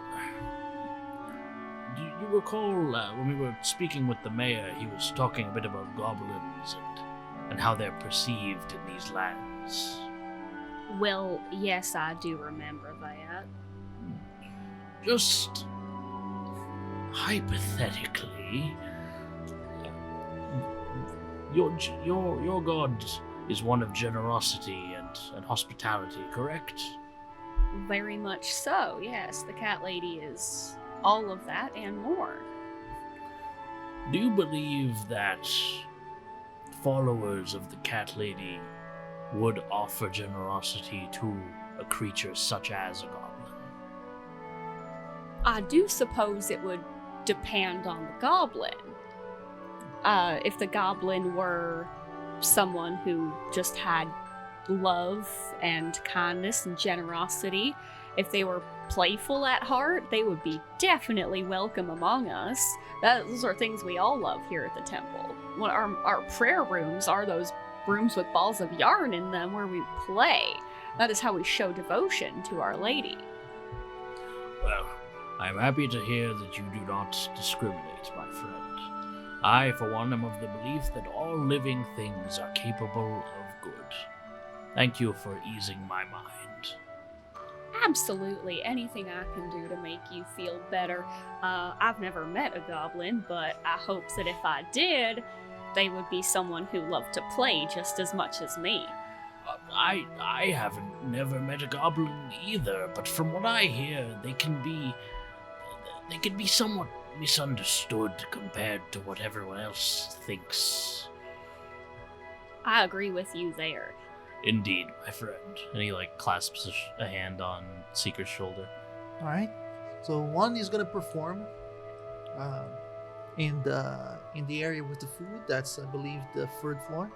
do you recall when we were speaking with the mayor, he was talking a bit about goblins and how they're perceived in these lands? Well, yes, I do remember that. Just hypothetically, your god is one of generosity and hospitality, correct? Very much so, yes. The cat lady is all of that and more. Do you believe that followers of the cat lady would offer generosity to a creature such as a goblin? I do suppose it would depend on the goblin. If the goblin were someone who just had love and kindness and generosity, if they were playful at heart, they would be definitely welcome among us. Those are things we all love here at the temple. Our prayer rooms are those rooms with balls of yarn in them where we play. That is how we show devotion to Our Lady. Well, I am happy to hear that you do not discriminate, my friend. I, for one, am of the belief that all living things are capable of good. Thank you for easing my mind. Absolutely. Anything I can do to make you feel better. I've never met a goblin, but I hope that if I did, they would be someone who loved to play just as much as me. I haven't never met a goblin either, but from what I hear, they can be somewhat misunderstood compared to what everyone else thinks. I agree with you there. Indeed, my friend. And he clasps a hand on Seeker's shoulder. All right. So one is gonna perform in the area with the food. That's, I believe, the third floor.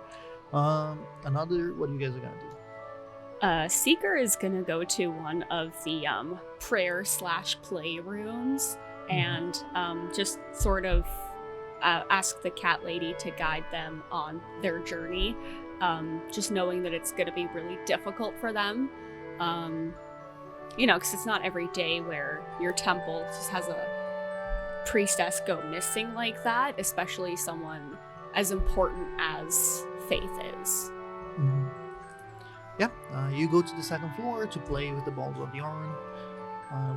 Another. What are you guys are gonna do? Seeker is gonna go to one of the prayer/play rooms and just sort of ask the cat lady to guide them on their journey. Just knowing that it's going to be really difficult for them. Because it's not every day where your temple just has a priestess go missing like that, especially someone as important as Faith is. Mm-hmm. Yeah, you go to the second floor to play with the balls of yarn.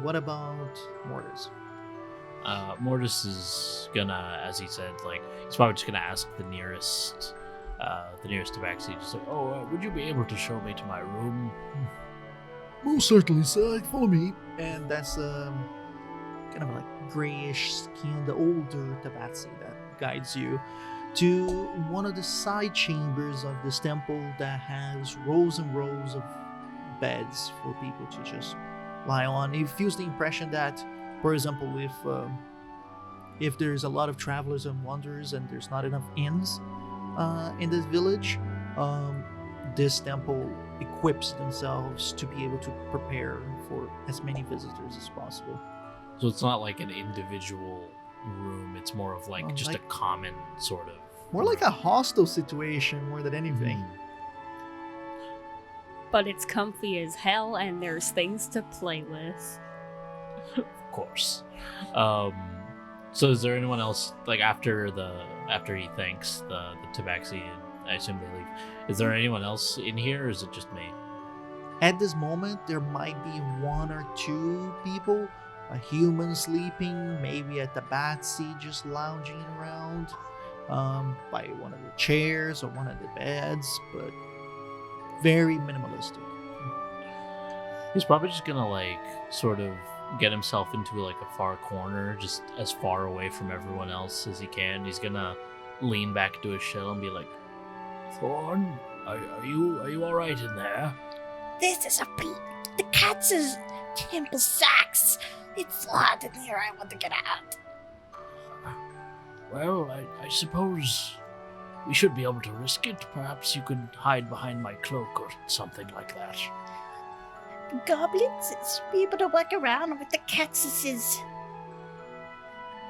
What about Mortis? Mortis is gonna, as he said, he's probably just gonna ask the nearest Tabaxi, just would you be able to show me to my room? Most certainly, sir. Follow me. And that's kind of grayish skinned, older Tabaxi that guides you to one of the side chambers of this temple that has rows and rows of beds for people to just lie on. It feels the impression that, for example, if there's a lot of travelers and wanderers and there's not enough inns in this village, this temple equips themselves to be able to prepare for as many visitors as possible. So it's not like an individual room, it's more of just a common sort of... More like a hostel situation more than anything. But it's comfy as hell and there's things to play with. Of course. So is there anyone else, after he thanks the Tabaxi, I assume they leave, is there anyone else in here, or is it just me? At this moment, there might be one or two people, a human sleeping, maybe a Tabaxi just lounging around by one of the chairs or one of the beds, but very minimalistic. He's probably just gonna sort of get himself into a far corner, just as far away from everyone else as he can. He's gonna lean back into his shell and be like, Thorn, are you all right in there? This is the cat's temple sucks. It's hot in here. I want to get out. Well, I suppose we should be able to risk it. Perhaps you could hide behind my cloak or something like that. Goblins should be able to walk around with the cats.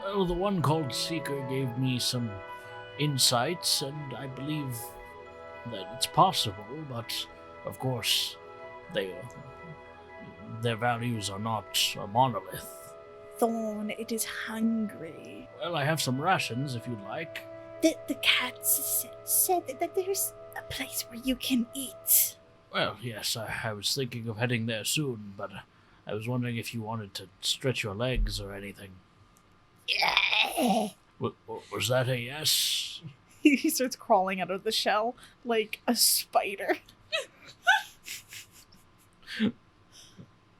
Well, the one called Seeker gave me some insights, and I believe that it's possible, but of course, their values are not a monolith. Thorn, it is hungry. Well, I have some rations if you'd like. The cats said that there's a place where you can eat. Well, yes, I was thinking of heading there soon, but I was wondering if you wanted to stretch your legs or anything. Yeah. Was that a yes? He starts crawling out of the shell like a spider.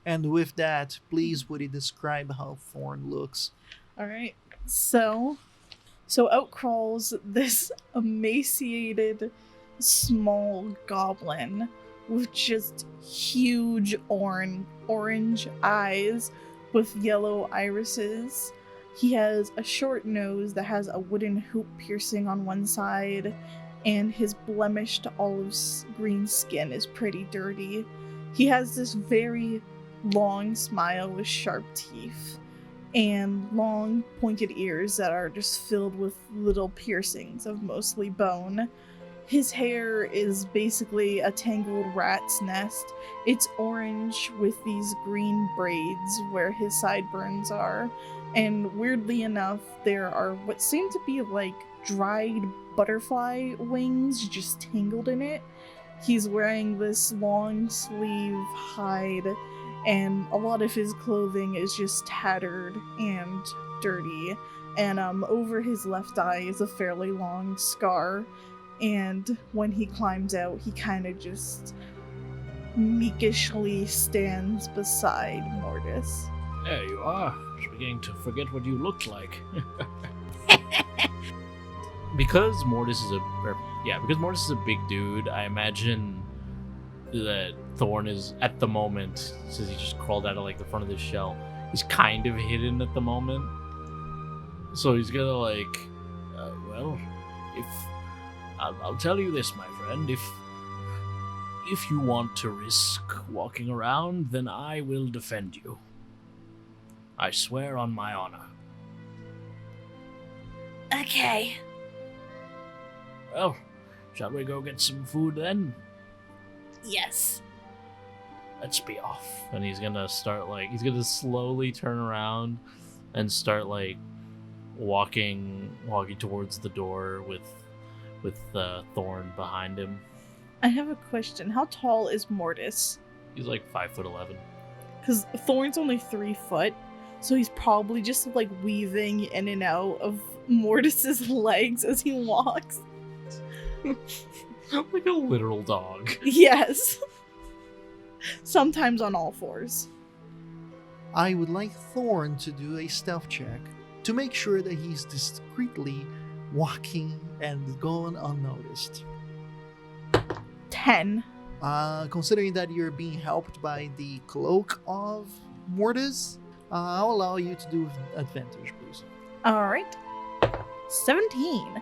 And with that, please would you describe how Thorn looks? All right. So out crawls this emaciated small goblin with just huge orange eyes with yellow irises. He has a short nose that has a wooden hoop piercing on one side, and his blemished olive green skin is pretty dirty. He has this very long smile with sharp teeth and long pointed ears that are just filled with little piercings of mostly bone. His hair is basically a tangled rat's nest. It's orange with these green braids where his sideburns are, and weirdly enough, there are what seem to be like dried butterfly wings just tangled in it. He's wearing this long sleeve hide, and a lot of his clothing is just tattered and dirty. And over his left eye is a fairly long scar. And when he climbs out, he kind of just meekishly stands beside Mortis. There you are. Just beginning to forget what you looked like. Because Mortis is a big dude, I imagine that Thorn is, at the moment, since he just crawled out of like the front of the shell, he's kind of hidden at the moment. So he's gonna like, if I'll tell you this, my friend, if you want to risk walking around, then I will defend you. I swear on my honor. Okay. Well, shall we go get some food then? Yes. Let's be off. And he's gonna slowly turn around and start like walking towards the door with Thorn behind him. I have a question. How tall is Mortis? He's like 5'11". Because Thorn's only 3 foot, so he's probably just like weaving in and out of Mortis's legs as he walks. Like a literal dog. Yes. Sometimes on all fours. I would like Thorn to do a stealth check to make sure that he's discreetly walking and going unnoticed. 10. Considering that you're being helped by the cloak of Mortis, I'll allow you to do advantage, please. Alright. 17.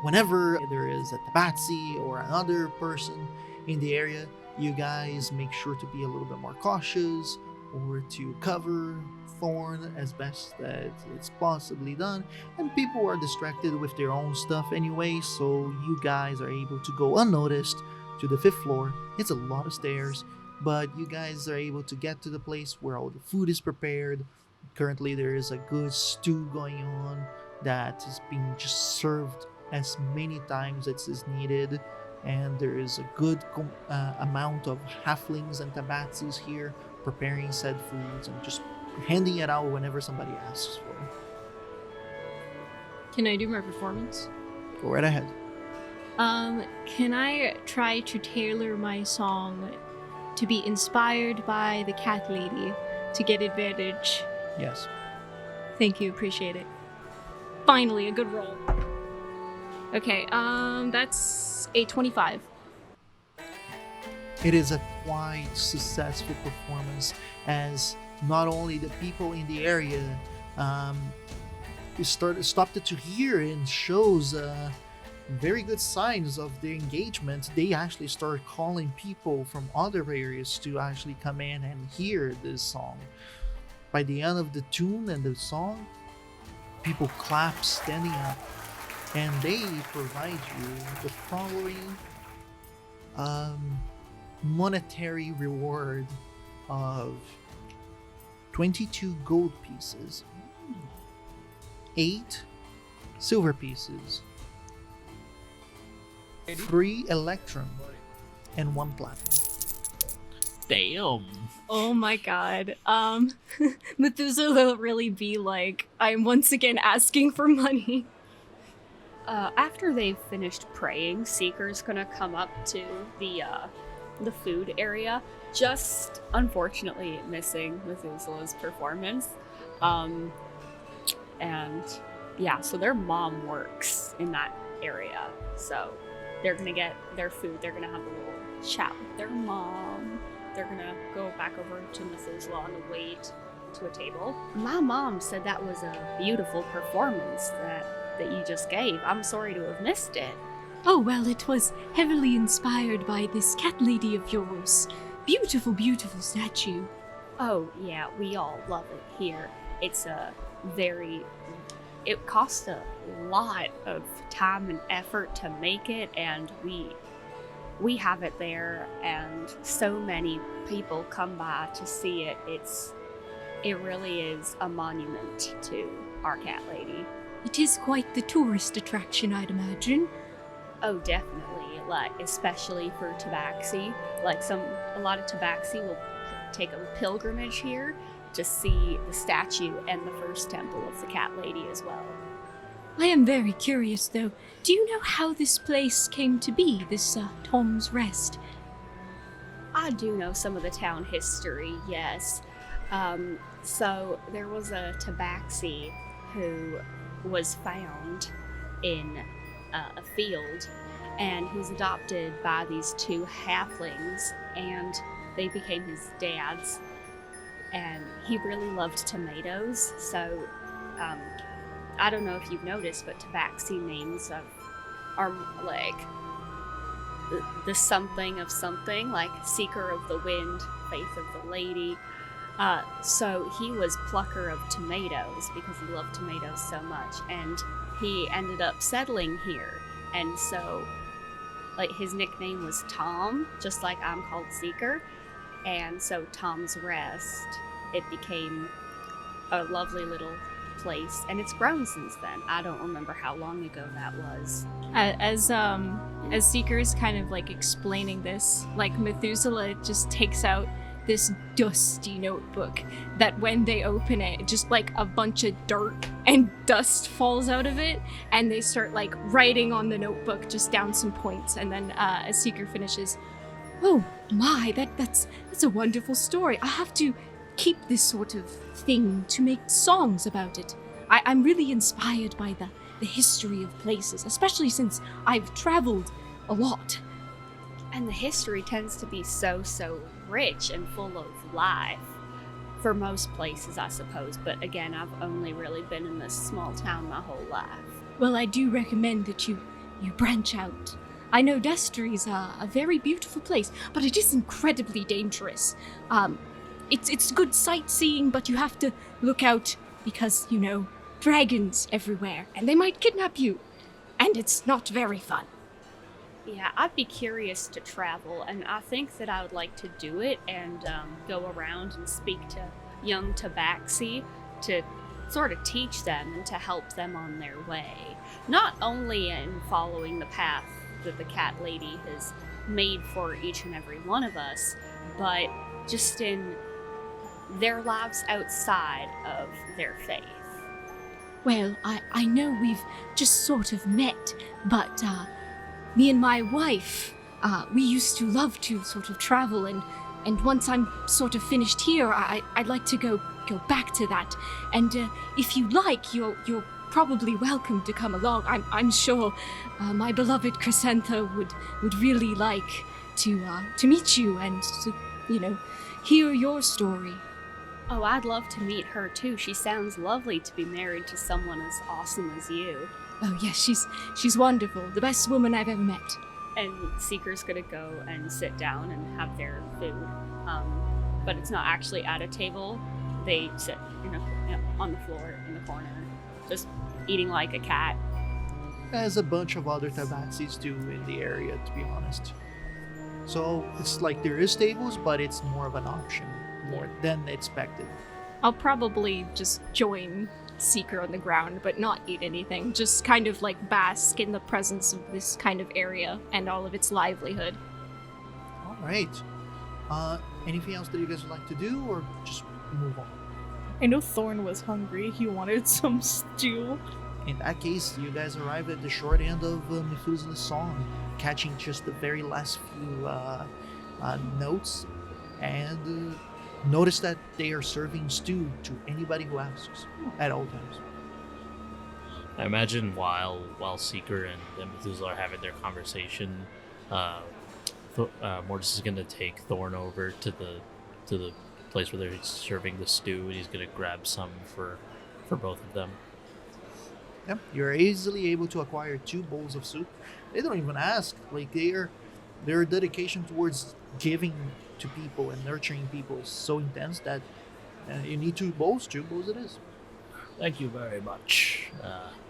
Whenever there is a Tabaxi or another person in the area, you guys make sure to be a little bit more cautious or to cover Thorn as best that it's possibly done. And people are distracted with their own stuff anyway, so you guys are able to go unnoticed to the 5th floor. It's a lot of stairs, but you guys are able to get to the place where all the food is prepared. Currently there is a good stew going on that is being just served as many times as is needed, and there is a good amount of halflings and tabaxis here preparing said foods and just handing it out whenever somebody asks for it. Can I do my performance? Go right ahead. Can I try to tailor my song to be inspired by the cat lady to get advantage? Yes. Thank you, appreciate it. Finally, a good roll. Okay, that's a 25. It is a quite successful performance, as not only the people in the area stopped to hear and shows very good signs of their engagement. They actually started calling people from other areas to actually come in and hear this song. By the end of the tune and the song, people clap standing up, and they provide you the following monetary reward of 22 gold pieces, 8 silver pieces, 3 electrum, and 1 platinum. Damn. Oh my god. Methuselah will really be like, I'm once again asking for money. After they've finished praying, Seeker's gonna come up to the food area, just unfortunately missing Methuselah's performance. And yeah, so their mom works in that area, so they're gonna get their food, they're gonna have a little chat with their mom, they're gonna go back over to Methuselah on the way to a table. My mom said that was a beautiful performance that you just gave. I'm sorry to have missed it. Oh, well, it was heavily inspired by this cat lady of yours. Beautiful, beautiful statue. Oh, yeah, we all love it here. It's it cost a lot of time and effort to make it, and we have it there, and so many people come by to see it. It really is a monument to our cat lady. It is quite the tourist attraction, I'd imagine. Oh, definitely. Like, especially for Tabaxi. Like, a lot of Tabaxi will take a pilgrimage here to see the statue and the first temple of the cat lady as well. I am very curious, though. Do you know how this place came to be, this Tom's Rest? I do know some of the town history, yes. So there was a Tabaxi who was found in a field, and he was adopted by these two halflings, and they became his dads. And he really loved tomatoes, so I don't know if you've noticed, but Tabaxi names are like the something of something, like Seeker of the Wind, Faith of the Lady. So he was Plucker of Tomatoes because he loved tomatoes so much, and he ended up settling here. And so, like, his nickname was Tom, just like I'm called Seeker. And so Tom's Rest, it became a lovely little place, and it's grown since then. I don't remember how long ago that was. As Seeker is kind of like explaining this, like Methuselah just takes out this dusty notebook that when they open it, just like a bunch of dirt and dust falls out of it, and they start like writing on the notebook just down some points, and then as Seeker finishes, Oh my, that's a wonderful story. I have to keep this sort of thing to make songs about it. I'm really inspired by the history of places, especially since I've traveled a lot. And the history tends to be so rich and full of life for most places, I suppose. But again, I've only really been in this small town my whole life. Well, I do recommend that you branch out. I know Destry's a very beautiful place, but it is incredibly dangerous. It's good sightseeing, but you have to look out because, you know, dragons everywhere, and they might kidnap you. And it's not very fun. Yeah, I'd be curious to travel, and I think that I would like to do it and go around and speak to young Tabaxi to sort of teach them and to help them on their way. Not only in following the path that the cat lady has made for each and every one of us, but just in their lives outside of their faith. Well, I know we've just sort of met, but me and my wife, we used to love to sort of travel, and once I'm sort of finished here, I'd like to go back to that. And if you like, you're probably welcome to come along. I'm sure my beloved Crescentha would really like to meet you and to, you know, hear your story. Oh, I'd love to meet her too. She sounds lovely to be married to someone as awesome as you. Oh yes, she's wonderful. The best woman I've ever met. And Seeker's gonna go and sit down and have their food. But it's not actually at a table. They sit on the floor in the corner, just eating like a cat. As a bunch of other Tabaxis do in the area, to be honest. So it's like there is tables, but it's more of an option, more than expected. I'll probably just join Seeker on the ground, but not eat anything. Just kind of like bask in the presence of this kind of area and all of its livelihood. All right. Anything else that you guys would like to do, or just move on? I know Thorn was hungry. He wanted some stew. In that case, you guys arrive at the short end of Methuselah's song, catching just the very last few notes, and notice that they are serving stew to anybody who asks at all times. I imagine while Seeker and Methuselah are having their conversation, Mortis is gonna take Thorn over to the place where they're serving the stew, and he's gonna grab some for both of them. Yep, you're easily able to acquire 2 bowls of soup. They don't even ask. Like their dedication towards giving to people and nurturing people is so intense that you need 2 bowls. 2 bowls it is. Thank you very much.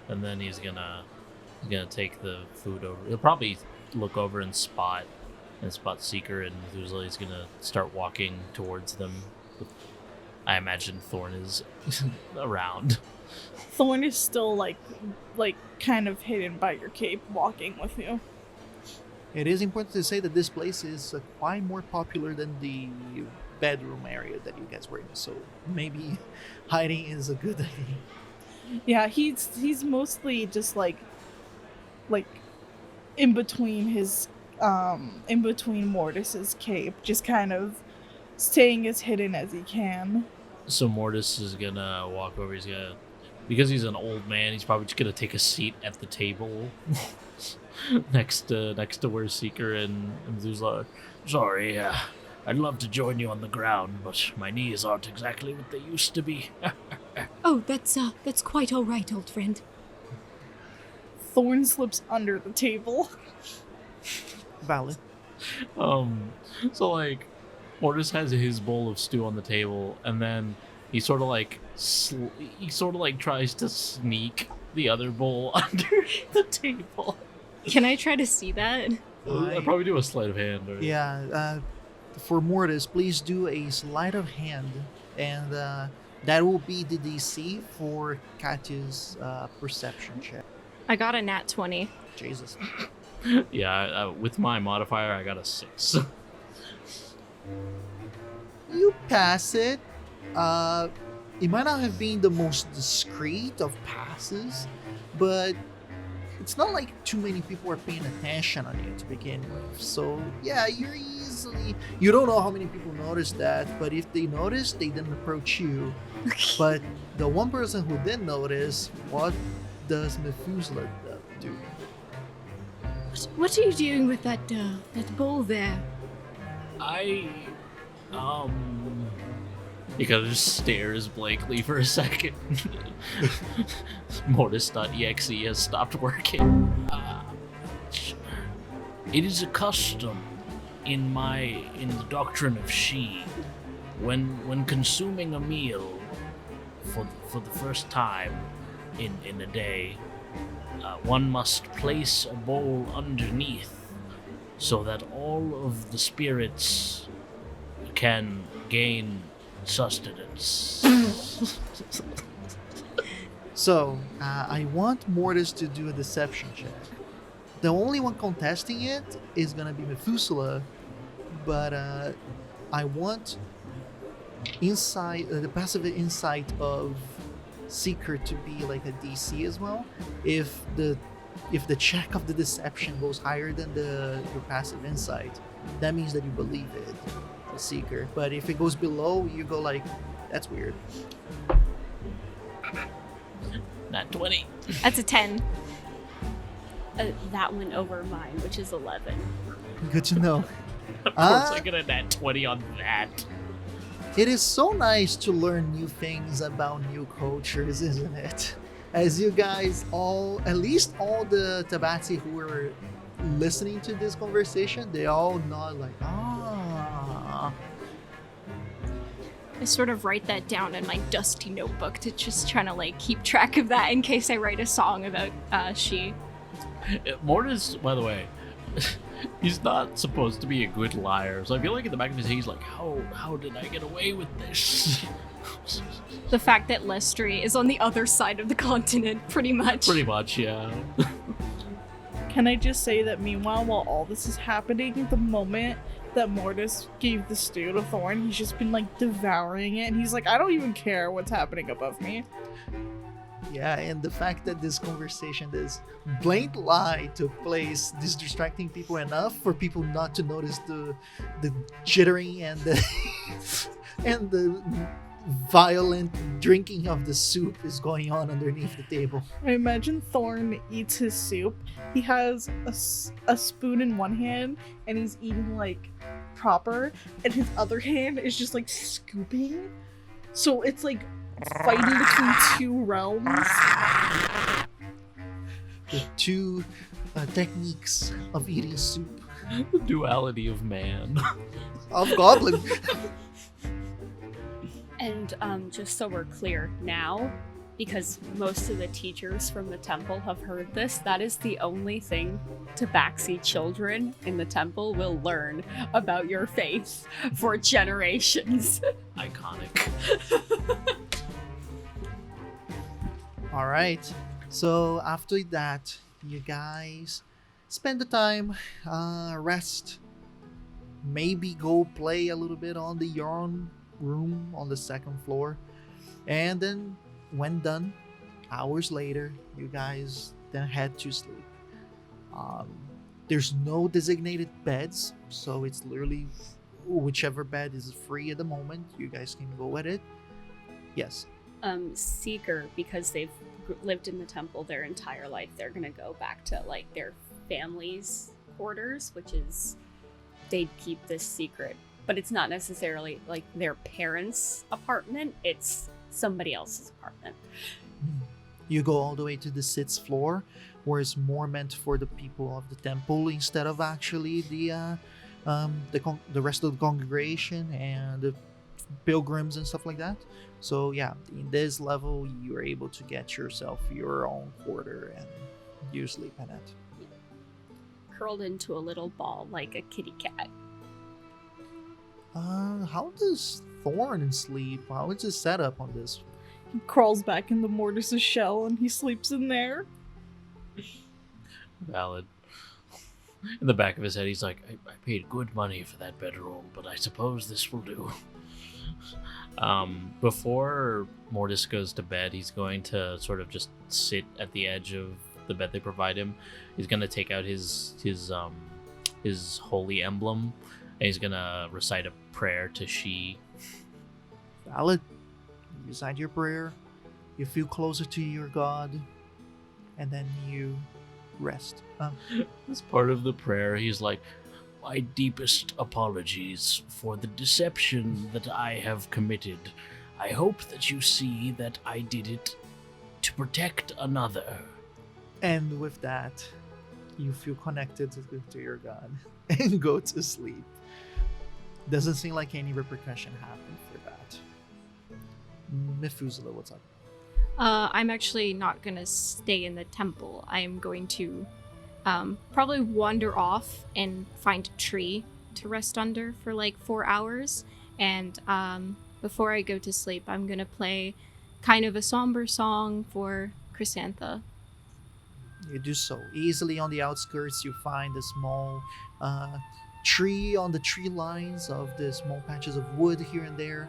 And then he's gonna take the food over. He'll probably look over and spot Seeker and Methuselah. He's gonna start walking towards them. I imagine Thorn is around. Thorn is still like kind of hidden by your cape, walking with you. It is important to say that this place is quite more popular than the bedroom area that you guys were in, so maybe hiding is a good idea. Yeah, he's mostly just like in between his in between Mortis's cape, just kind of staying as hidden as he can. So Mortis is gonna walk over. He's gonna, because he's an old man, he's probably just gonna take a seat at the table next to where Seeker and Methuselah are. Sorry, I'd love to join you on the ground, but my knees aren't exactly what they used to be. Oh, that's quite all right, old friend. Thorn slips under the table. Valid. So like, Mortis has his bowl of stew on the table, and then he sort of like tries to sneak the other bowl under the table. Can I try to see that? I'd probably do a sleight of hand. Or... Yeah, for Mortis, please do a sleight of hand, and that will be the DC for Katya's perception check. I got a nat 20. Jesus. Yeah, with my modifier, I got a 6. You pass it. It might not have been the most discreet of passes, but it's not like too many people are paying attention on you to begin with. So yeah, you're easily... You don't know how many people noticed that, but if they noticed, they didn't approach you. But the one person who did notice, what does Methuselah do? What are you doing with that bowl there? He kind of just stares blankly for a second. Mortis.exe has stopped working. It is a custom in the doctrine of Shi, when consuming a meal for the first time in a day, one must place a bowl underneath so that all of the spirits can gain sustenance. So, I want Mortis to do a deception check. The only one contesting it is gonna be Methuselah, but I want the passive insight of Seeker to be like a DC as well. If the check of the deception goes higher than your passive insight, that means that you believe it, the Seeker. But if it goes below, you go like, that's weird. Not 20. That's a 10. That went over mine, which is 11. Good to know. Of course I get a nat 20 on that. It is so nice to learn new things about new cultures, isn't it? As you guys all, at least all the Tabaxi who were listening to this conversation, they all nod like, ah. I sort of write that down in my dusty notebook to just trying to like keep track of that in case I write a song about She. Mortis, by the way, he's not supposed to be a good liar, so I feel like in the back of his head he's like, how did I get away with this? The fact that Lestri is on the other side of the continent, pretty much. Pretty much, yeah. Can I just say that meanwhile, while all this is happening, the moment that Mortis gave the stew to Thorn. He's just been like devouring it, and he's like, I don't even care what's happening above me. Yeah, and the fact that this conversation, this blatant lie took place, is distracting people enough for people not to notice the jittering and the and the violent drinking of the soup is going on underneath the table. I imagine Thorn eats his soup. He has a spoon in one hand, and he's eating like proper, and his other hand is just like scooping. So it's like fighting between two realms. The two techniques of eating soup. The duality of man. Of goblin. And just so we're clear now, because most of the teachers from the temple have heard this, that is the only thing Tabaxi children in the temple will learn about your faith for generations. Iconic. All right. So after that, you guys spend the time, rest, maybe go play a little bit on the yarn room on the second floor, and then when done, hours later, you guys then head to sleep. There's no designated beds, so it's literally whichever bed is free at the moment, you guys can go at it. Yes. Seeker, because they've lived in the temple their entire life, they're gonna go back to like their family's quarters, which is they'd keep this secret, but it's not necessarily like their parents' apartment, it's somebody else's apartment. You go all the way to the 6th floor, where it's more meant for the people of the temple instead of actually the rest of the congregation and the pilgrims and stuff like that. So yeah, in this level, you're able to get yourself your own quarter and you sleep in it. Curled into a little ball like a kitty cat. How does Thorn sleep? How is his setup on this? He crawls back into Mortis's shell and he sleeps in there. Valid. In the back of his head, he's like, I paid good money for that bedroll, but I suppose this will do. Before Mortis goes to bed, he's going to sort of just sit at the edge of the bed they provide him. He's going to take out his holy emblem, and he's going to recite a prayer to She. Valid. You recite your prayer, you feel closer to your god, and then you rest. As part of the prayer, he's like, my deepest apologies for the deception that I have committed. I hope that you see that I did it to protect another. And with that, you feel connected to your god and go to sleep. Doesn't seem like any repercussion happened for that. Methuselah, what's up? I'm actually not going to stay in the temple. I'm going to probably wander off and find a tree to rest under for like 4 hours. And before I go to sleep, I'm going to play kind of a somber song for Chrysantha. You do so. Easily on the outskirts, you find a small tree on the tree lines of the small patches of wood here and there.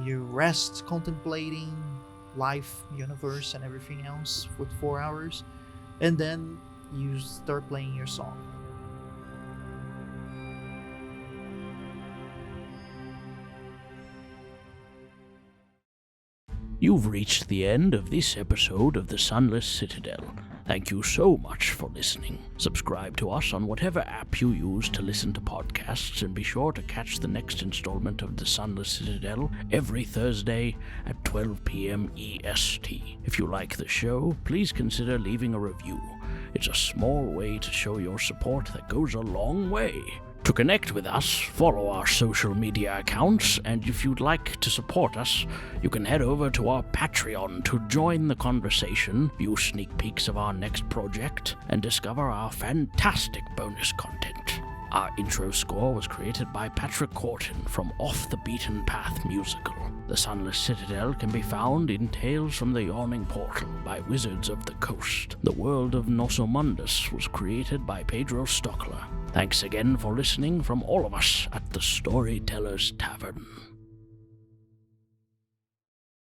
You rest contemplating life, universe, and everything else for 4 hours. And then you start playing your song. You've reached the end of this episode of the Sunless Citadel. Thank you so much for listening. Subscribe to us on whatever app you use to listen to podcasts, and be sure to catch the next installment of the Sunless Citadel every Thursday at 12 p.m. EST. If you like the show, please consider leaving a review. It's a small way to show your support that goes a long way. To connect with us, follow our social media accounts, and if you'd like to support us, you can head over to our Patreon to join the conversation, view sneak peeks of our next project, and discover our fantastic bonus content. Our intro score was created by Patrick Corton from Off the Beaten Path Musical. The Sunless Citadel can be found in Tales from the Yawning Portal by Wizards of the Coast. The world of Nosso Mondus was created by Pedro Stockler. Thanks again for listening from all of us at the Storyteller's Tavern.